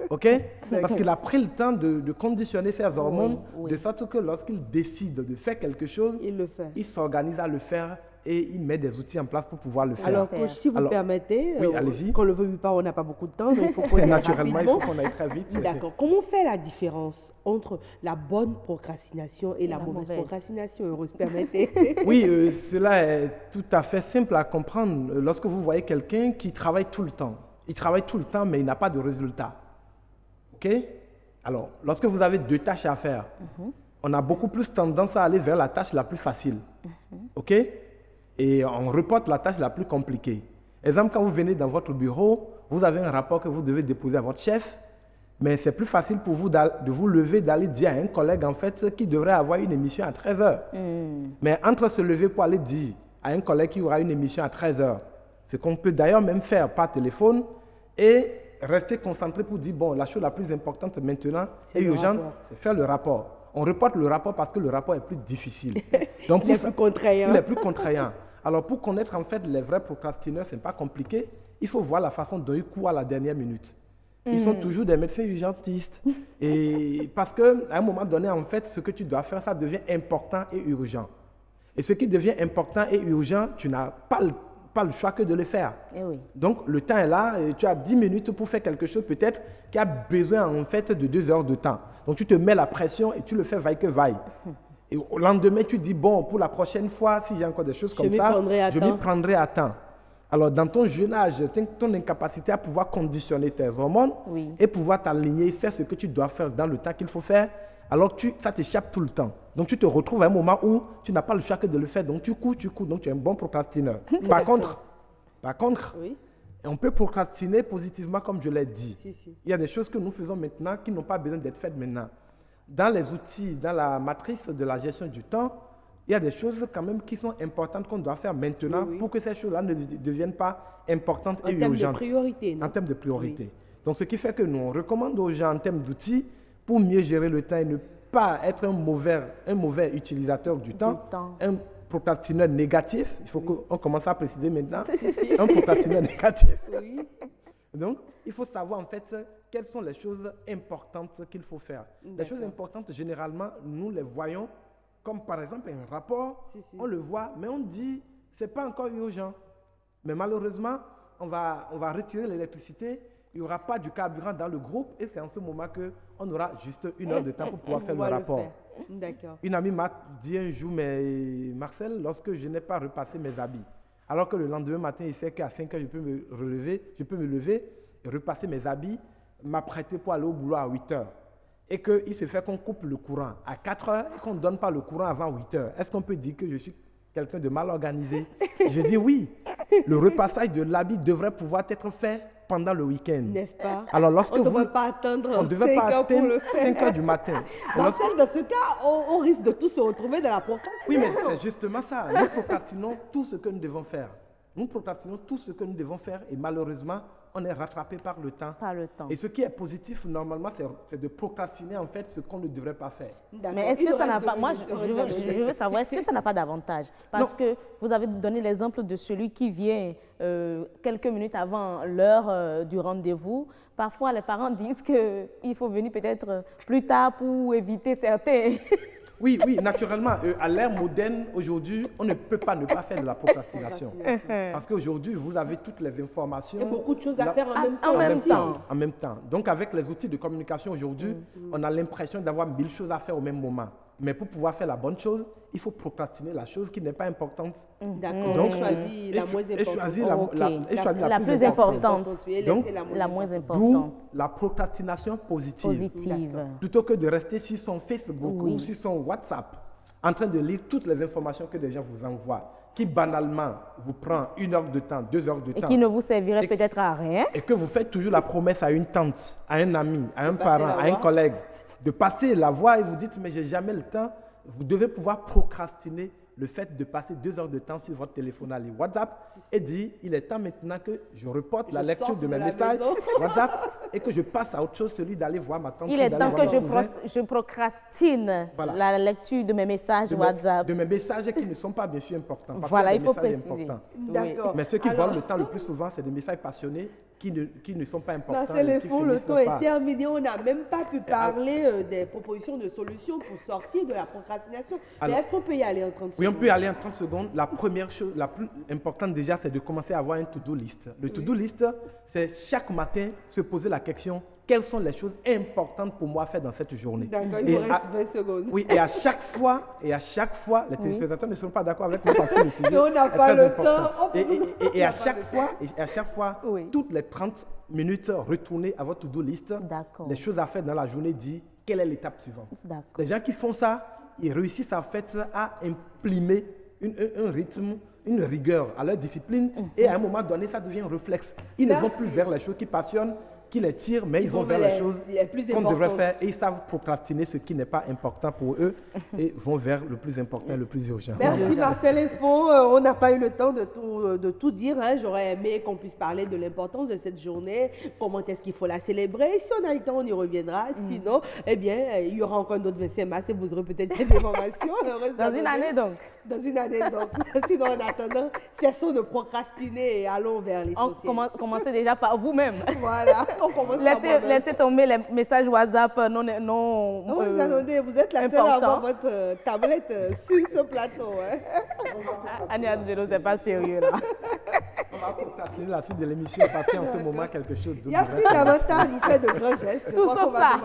OK? Parce qu'il a pris le temps de conditionner ses hormones de sorte que lorsqu'il décide de faire quelque chose, il s'organise à le faire et il met des outils en place pour pouvoir le faire. Alors, coach, si vous permettez, qu'on le veuille ou pas, on n'a pas beaucoup de temps, donc il faut qu'on aille naturellement, il faut qu'on aille très vite. D'accord. Comment fait la différence entre la bonne procrastination et la mauvaise procrastination? Heureuse, permettez. Oui, cela est tout à fait simple à comprendre. Lorsque vous voyez quelqu'un qui travaille tout le temps, il travaille tout le temps, mais il n'a pas de résultat. OK? Alors, lorsque vous avez 2 tâches à faire, on a beaucoup plus tendance à aller vers la tâche la plus facile. OK? Et on reporte la tâche la plus compliquée. Exemple, quand vous venez dans votre bureau, vous avez un rapport que vous devez déposer à votre chef, mais c'est plus facile pour vous de vous lever, d'aller dire à un collègue, en fait, qui devrait avoir une émission à 13h. Mais entre se lever pour aller dire à un collègue qui aura une émission à 13h, ce qu'on peut d'ailleurs même faire par téléphone, et rester concentré pour dire, bon, la chose la plus importante maintenant et urgente, c'est faire le rapport. On reporte le rapport parce que le rapport est plus difficile. Donc, il est plus contraignant. Il est plus contraignant. Alors, pour connaître en fait les vrais procrastineurs, ce n'est pas compliqué. Il faut voir la façon dont ils courent à la dernière minute. Ils sont toujours des médecins urgentistes. Et parce qu'à un moment donné, en fait, ce que tu dois faire, ça devient important et urgent. Et ce qui devient important et urgent, tu n'as pas le choix que de le faire. Donc, le temps est là. Et tu as 10 minutes pour faire quelque chose peut-être qui a besoin en fait de 2 heures de temps. Donc, tu te mets la pression et tu le fais vaille que vaille. Et au lendemain, tu dis, bon, pour la prochaine fois, s'il y a encore des choses comme ça, je m'y prendrai à temps. Alors, dans ton jeune âge, ton incapacité à pouvoir conditionner tes hormones et pouvoir t'aligner et faire ce que tu dois faire dans le temps qu'il faut faire, alors ça t'échappe tout le temps. Donc, tu te retrouves à un moment où tu n'as pas le choix que de le faire. Donc, tu cours, donc tu es un bon procrastineur. Par contre, on peut procrastiner positivement, comme je l'ai dit. Il y a des choses que nous faisons maintenant qui n'ont pas besoin d'être faites maintenant. Dans les outils, dans la matrice de la gestion du temps, il y a des choses quand même qui sont importantes qu'on doit faire maintenant pour que ces choses-là ne deviennent pas importantes et urgentes. En termes de priorité, non? En termes de priorité. Donc, ce qui fait que nous, on recommande aux gens en termes d'outils pour mieux gérer le temps et ne pas être un mauvais utilisateur du temps, un procrastineur négatif. Il faut qu'on commence à préciser maintenant. Un procrastineur négatif. Donc, il faut savoir en fait quelles sont les choses importantes qu'il faut faire. Les choses importantes, généralement, nous les voyons comme par exemple un rapport, on le voit, mais on dit, ce n'est pas encore urgent. Mais malheureusement, on va retirer l'électricité, il n'y aura pas du carburant dans le groupe et c'est en ce moment qu'on aura juste 1 heure de temps pour pouvoir faire le rapport. Une amie m'a dit un jour, mais Marcel, lorsque je n'ai pas repassé mes habits, alors que le lendemain matin, il sait qu'à 5 heures, je peux me lever et repasser mes habits, m'apprêter pour aller au boulot à 8 heures. Et qu'il se fait qu'on coupe le courant à 4 heures et qu'on ne donne pas le courant avant 8 heures. Est-ce qu'on peut dire que je suis quelqu'un de mal organisé? Je dis oui. Le repassage de l'habit devrait pouvoir être fait pendant le week-end. N'est-ce pas? Alors, lorsque on ne devrait pas attendre 5 heures du matin. Dans ce cas, on risque de tous se retrouver dans la procrastination. Oui, mais c'est justement ça. Nous procrastinons tout ce que nous devons faire. Nous procrastinons tout ce que nous devons faire et malheureusement, on est rattrapé par le temps. Et ce qui est positif, normalement, c'est de procrastiner en fait ce qu'on ne devrait pas faire. Mais est-ce que ça n'a pas... Moi, je veux savoir, est-ce que ça n'a pas d'avantage? Parce que vous avez donné l'exemple de celui qui vient quelques minutes avant l'heure du rendez-vous. Parfois, les parents disent qu'il faut venir peut-être plus tard pour éviter certains... Oui, naturellement, à l'ère moderne, aujourd'hui, on ne peut pas ne pas faire de la procrastination. Parce qu'aujourd'hui, vous avez toutes les informations. Il y a beaucoup de choses à faire en même temps. Donc, avec les outils de communication aujourd'hui, on a l'impression d'avoir 1000 choses à faire au même moment. Mais pour pouvoir faire la bonne chose, il faut procrastiner la chose qui n'est pas importante. D'accord. Donc, choisir la moins importante. choisir la plus importante. Donc, la moins importante. D'où la procrastination positive. Plutôt que de rester sur son Facebook ou sur son WhatsApp, en train de lire toutes les informations que des gens vous envoient, qui banalement vous prend 1 heure de temps, 2 heures de temps. Et qui ne vous servirait peut-être à rien. Et que vous faites toujours la promesse à une tante, à un ami, à un parent, à un collègue, de passer la voix et vous dites, mais j'ai jamais le temps. Vous devez pouvoir procrastiner le fait de passer 2 heures de temps sur votre téléphone à WhatsApp et dire, il est temps maintenant que je reporte la lecture de mes messages WhatsApp et que je passe à autre chose, celui d'aller voir ma tante. Il est temps que je procrastine la lecture de mes messages WhatsApp. De mes messages qui ne sont pas bien sûr importants. Voilà, il faut préciser. D'accord. Mais ceux qui volent le temps le plus souvent, c'est des messages passionnés qui ne sont pas importants. Le temps est terminé. On n'a même pas pu parler des propositions de solutions pour sortir de la procrastination. Mais est-ce qu'on peut y aller en 30 secondes? Oui, on peut y aller en 30 secondes. La première chose, la plus importante déjà, c'est de commencer à avoir un to-do list. Le to-do list, c'est chaque matin se poser la question, quelles sont les choses importantes pour moi à faire dans cette journée. D'accord, il vous reste 20 secondes. Oui, et à chaque fois, les téléspectateurs ne sont pas d'accord avec moi parce que le sujet on n'a pas le temps. Et à chaque fois, toutes les 30 minutes, retournez à votre to-do list. Les choses à faire dans la journée, dit quelle est l'étape suivante. Les gens qui font ça, ils réussissent en fait à imprimer un rythme, une rigueur à leur discipline et à un moment donné, ça devient un réflexe. Ils ne vont plus vers les choses qui passionnent, qui les tirent, mais ils vont vers les choses qu'on devrait faire et ils savent procrastiner ce qui n'est pas important pour eux et vont vers le plus important, le plus urgent. Merci Marcel Effon. On n'a pas eu le temps de tout dire. J'aurais aimé qu'on puisse parler de l'importance de cette journée, comment est-ce qu'il faut la célébrer. Si on a le temps, on y reviendra. Sinon, eh bien, il y aura encore un autre 25 mars et vous aurez peut-être cette information. Dans une année donc. Dans une année donc. Sinon, en attendant, cessons de procrastiner et allons vers l'essentiel. Commencez déjà par vous-même. Voilà. Laissez tomber les messages WhatsApp non vous attendez, vous êtes la seule à avoir votre tablette sur ce plateau. Agnès Bello, c'est pas sérieux là. On va procrastiner la suite de l'émission parce qu'en ce moment, quelque chose de Yasmine Damata nous fait de grands gestes. Tout sauf ça.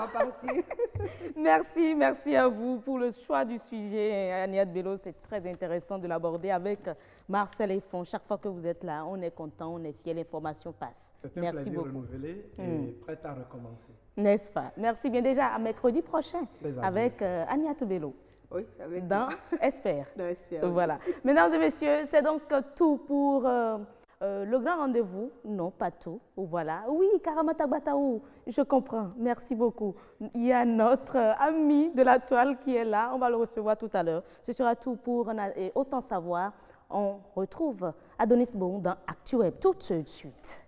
Merci à vous pour le choix du sujet. Agnès Bello, c'est très intéressant de l'aborder avec Marcel Effon. Chaque fois que vous êtes là, on est content, on est fiers, l'information passe. C'est un plaisir renouvelé et prêt à recommencer. N'est-ce pas? Merci bien. Déjà à mercredi prochain avec Agnès Bello. Oui, avec dans Espère. Dans Espère. Voilà. Mesdames et messieurs, c'est donc tout pour le grand rendez-vous. Non, pas tout. Voilà. Oui, Karamata Bataou, je comprends. Merci beaucoup. Il y a notre ami de la toile qui est là. On va le recevoir tout à l'heure. Ce sera tout pour Autant Savoir. On retrouve Adonis Boum dans ActuWeb tout de suite.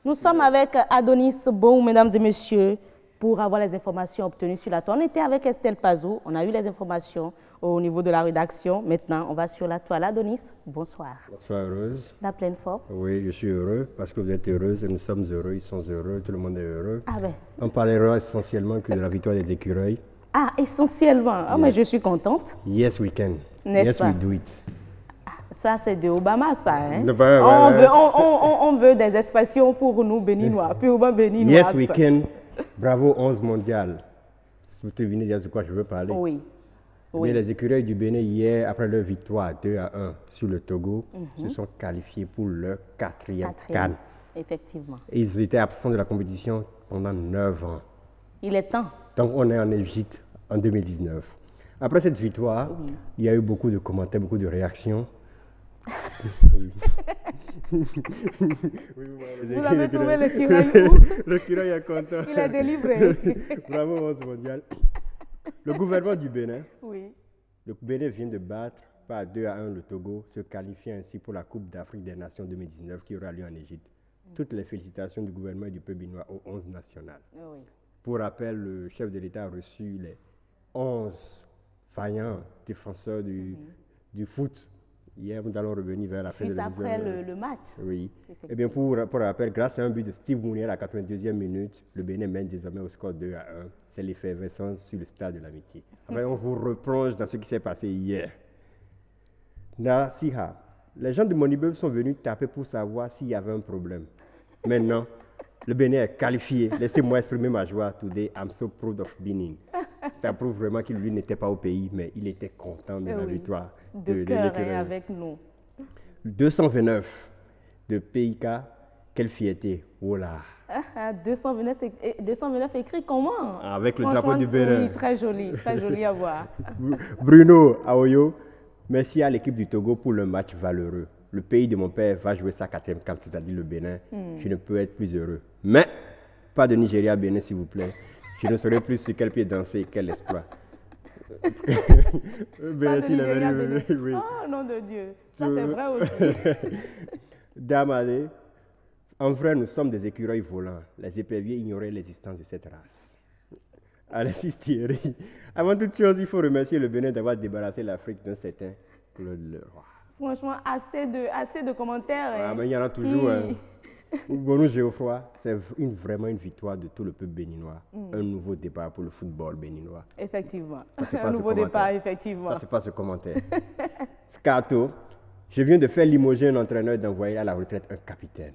Nous sommes avec Adonis Boum, mesdames et messieurs, pour avoir les informations obtenues sur la toile. On était avec Estelle Pazou, on a eu les informations au niveau de la rédaction. Maintenant, on va sur la toile. Adonis, bonsoir. Bonsoir, heureuse. La pleine forme. Oui, je suis heureux parce que vous êtes heureuse et nous sommes heureux, ils sont heureux, tout le monde est heureux. Ah ben. On parlera essentiellement que de la victoire des écureuils. Ah, essentiellement. Ah, mais je suis contente. Yes, we can. Yes, we do it. Ça, c'est de Obama, ça. Hein? On veut des expressions pour nous, béninois, purement béninois. Yes, we can. Bravo, 11 mondial. Vous devinez déjà de quoi je veux parler. Oui. Mais les écureuils du Bénin, hier, après leur victoire 2-1 sur le Togo, se sont qualifiés pour leur quatrième CAN. Effectivement. Et ils étaient absents de la compétition pendant 9 ans. Il est temps. Donc, on est en Égypte en 2019. Après cette victoire, il y a eu beaucoup de commentaires, beaucoup de réactions. Vous avez trouvé l'écureuil où? L'écureuil est content. Il est délivré. Bravo, 11 mondial. Le gouvernement du Bénin, le Bénin vient de battre par 2-1 le Togo, se qualifiant ainsi pour la Coupe d'Afrique des Nations 2019 qui aura lieu en Égypte. Toutes les félicitations du gouvernement et du peuple béninois aux 11 nationales. Pour rappel, le chef de l'État a reçu les 11 vaillants défenseurs du foot. Hier, nous allons revenir vers la fin de la juste après le match. Oui. Eh bien, pour rappel, grâce à un but de Steve Mounier à la 82e minute, le Bénin mène désormais au score 2-1. C'est l'effervescence sur le stade de l'Amitié. Enfin, on vous replonge dans ce qui s'est passé hier. Nasiha, les gens de Monibeu sont venus taper pour savoir s'il y avait un problème. Maintenant, le Bénin est qualifié. Laissez-moi exprimer ma joie. Today, I'm so proud of Benin. Ça prouve vraiment qu'il lui n'était pas au pays, mais il était content de la victoire. De cœur et avec nous. 229 de PIK, quelle fierté. Oh là. 229 écrit comment? Avec le drapeau du Bénin. Oui, très joli à voir. Bruno Aoyo, merci à l'équipe du Togo pour le match valeureux. Le pays de mon père va jouer sa 4e camp, c'est-à-dire le Bénin. Je ne peux être plus heureux. Mais, pas de Nigeria-Bénin, s'il vous plaît. Je ne saurais plus sur quel pied danser, quel espoir. Merci, oui. Oh, nom de Dieu. Ça, c'est vrai aussi. Damade, en vrai, nous sommes des écureuils volants. Les éperviers ignoraient l'existence de cette race. Alexis Thierry, avant toute chose, il faut remercier le Bénin d'avoir débarrassé l'Afrique d'un certain Claude Leroy. Franchement, assez de commentaires. Mais il y en a toujours. Bonjour Géoffroy, c'est vraiment une victoire de tout le peuple béninois. Un nouveau départ pour le football béninois. Effectivement. Un nouveau départ, effectivement. Ça, c'est pas ce commentaire. Scato, je viens de faire limoger un entraîneur et d'envoyer à la retraite un capitaine.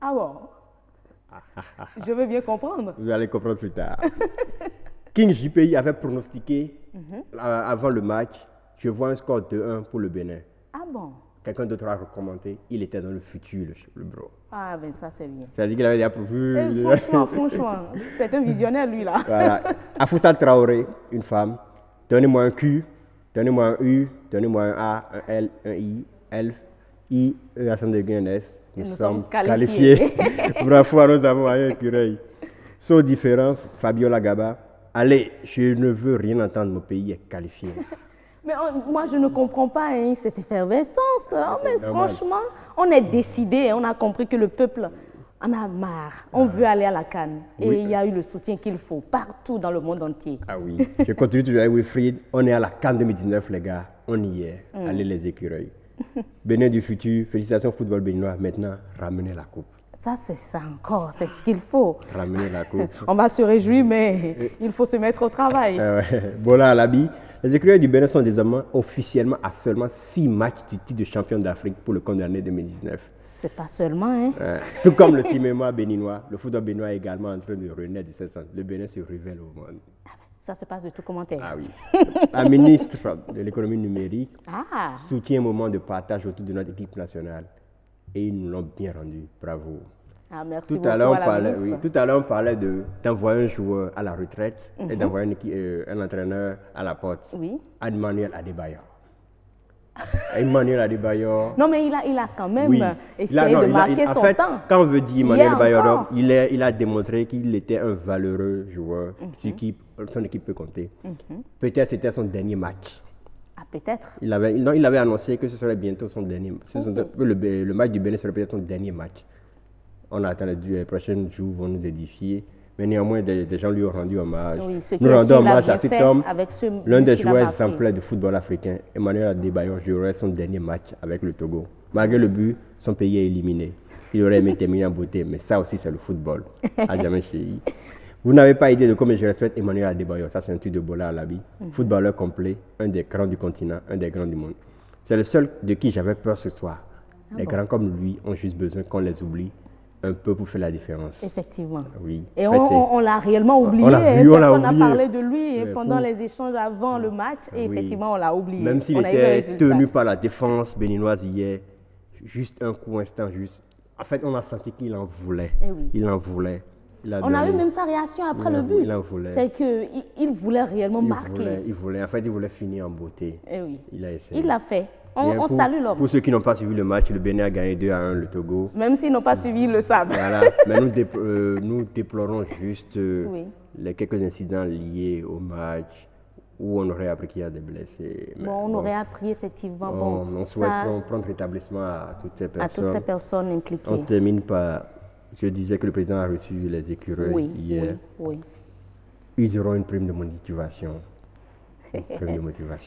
Ah bon? Je veux bien comprendre. Vous allez comprendre plus tard. King JPI avait pronostiqué avant le match, je vois un score de 1 pour le Bénin. Ah bon? Quelqu'un d'autre a commenté, il était dans le futur, le bro. Ah ben ça c'est bien. C'est-à-dire qu'il avait déjà prévu. Franchement, c'est un visionnaire lui là. Voilà. Afoussa Traoré, une femme. Donnez-moi un Q, donnez-moi un U, donnez-moi un A, un L, un I, L, I, E, accent de un S. Nous sommes qualifiés. Bravo, nous avons un écureuil. Saut différent, Fabiola Gaba. Allez, je ne veux rien entendre, mon pays est qualifié. Mais moi, je ne comprends pas cette effervescence. Mais franchement, on est décidé, on a compris que le peuple en a marre. On veut aller à la CAN. Et il y a eu le soutien qu'il faut partout dans le monde entier. Ah oui, je continue toujours avec Wilfried. On est à la CAN 2019, les gars. On y est. Allez les écureuils. Bénin du futur, félicitations football béninois. Maintenant, ramenez la coupe. Ça, c'est ça encore, c'est ce qu'il faut. Ramener la coupe. On va se réjouir, mais il faut se mettre au travail. Voilà, Alabi. Les écureuils du Bénin sont désormais officiellement à seulement 6 matchs du titre de champion d'Afrique pour le compte de l'année 2019. C'est pas seulement, hein. Tout comme le cinéma béninois, le football béninois est également en train de renaître de ce sens. Le Bénin se révèle au monde. Ça se passe de tout commentaire. Ah oui. La ministre de l'économie numérique soutient un moment de partage autour de notre équipe nationale. Et ils nous l'ont bien rendu. Bravo. Ah, merci beaucoup à la ministre. Tout à l'heure, on parlait d'envoyer un joueur à la retraite et d'envoyer un entraîneur à la porte. Oui. Emmanuel Adebayor. Emmanuel Adebayor. Non, mais il a quand même essayé de marquer son temps. Quand on veut dire Emmanuel Adebayor, il a démontré qu'il était un valeureux joueur sur qui son équipe peut compter. Peut-être c'était son dernier match. Ah, peut-être. Il avait annoncé que ce serait bientôt son dernier match. Le match du Bénin serait peut-être son dernier match. On attend les prochains jours vont nous édifier. Mais néanmoins, des gens lui ont rendu hommage. Oui, nous rendons hommage à cet homme, l'un des joueurs exemplaires exemplaires du football africain. Emmanuel Adebayor jouerait son dernier match avec le Togo. Malgré le but, son pays est éliminé. Il aurait aimé terminer en beauté, mais ça aussi, c'est le football. Adjamé Chéhi. Vous n'avez pas idée de comment je respecte Emmanuel Adebayor. Ça, c'est un truc de Bola Alabi. Footballeur complet, un des grands du continent, un des grands du monde. C'est le seul de qui j'avais peur ce soir. Les grands comme lui ont juste besoin qu'on les oublie un peu pour faire la différence. Effectivement. Oui. Et on l'a réellement oublié. Personne n'a parlé de lui pendant les échanges avant le match. Et effectivement, on l'a oublié. Même s'il était tenu par la défense béninoise hier, juste un coup instant, juste. En fait, on a senti qu'il en voulait. Il en voulait. On a eu même sa réaction après le but. C'est qu'il voulait réellement marquer. Il voulait. En fait, il voulait finir en beauté. Il a essayé. Il l'a fait. On salue l'homme. Pour ceux qui n'ont pas suivi le match, le Bénin a gagné 2-1 le Togo. Même s'ils n'ont pas suivi, ils le savent. Voilà. Mais nous déplorons juste les quelques incidents liés au match où on aurait appris qu'il y a des blessés. On aurait appris effectivement. On souhaite prendre rétablissement à toutes ces personnes. À toutes ces personnes impliquées. On termine par... Je disais que le président a reçu les écureuils hier. Oui. Ils auront une prime de motivation.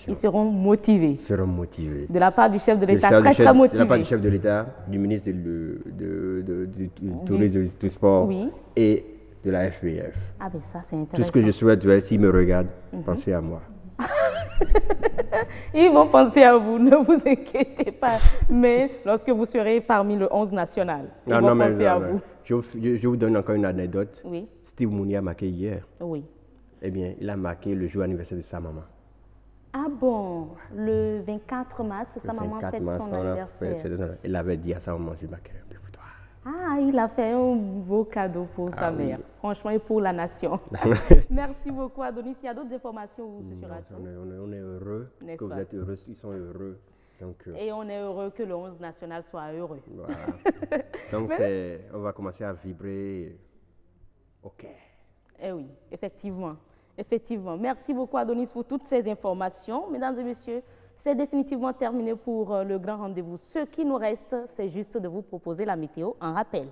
Ils seront motivés. De la part du chef de l'État, très motivé. De la part du chef de l'État, du ministre du Tourisme et du Sport et de la FBF. Ah ben ça, c'est intéressant. Tout ce que je souhaite, s'il me regarde, pensez à moi. Ils vont penser à vous, ne vous inquiétez pas. Mais lorsque vous serez parmi le 11 national, ils vont penser à vous. Je vous donne encore une anecdote. Oui. Steve Mounier a marqué hier. Oui. Eh bien, il a marqué le jour anniversaire de sa maman. Ah bon, le 24 mars, sa maman fête son anniversaire. Il avait dit à sa maman, je marquerai un peu pour toi. Ah, il a fait un beau cadeau pour sa mère, franchement, et pour la nation. Merci beaucoup, Adonis. Il y a d'autres informations où ce sera tout. On est heureux que vous êtes heureux, ils sont heureux. Donc, et on est heureux que le 11 national soit heureux. Voilà. Donc, on va commencer à vibrer. OK. Eh oui, effectivement. Effectivement. Merci beaucoup, Adonis, pour toutes ces informations. Mesdames et messieurs, c'est définitivement terminé pour le grand rendez-vous. Ce qui nous reste, c'est juste de vous proposer la météo en rappel.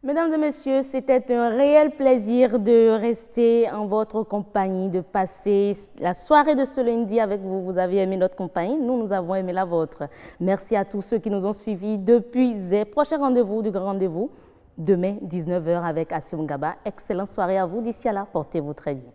Mesdames et messieurs, c'était un réel plaisir de rester en votre compagnie, de passer la soirée de ce lundi avec vous. Vous avez aimé notre compagnie, nous avons aimé la vôtre. Merci à tous ceux qui nous ont suivis depuis Zé. Prochain rendez-vous du grand rendez-vous, demain 19h avec Assioum Gaba. Excellente soirée à vous. D'ici là, portez-vous très bien.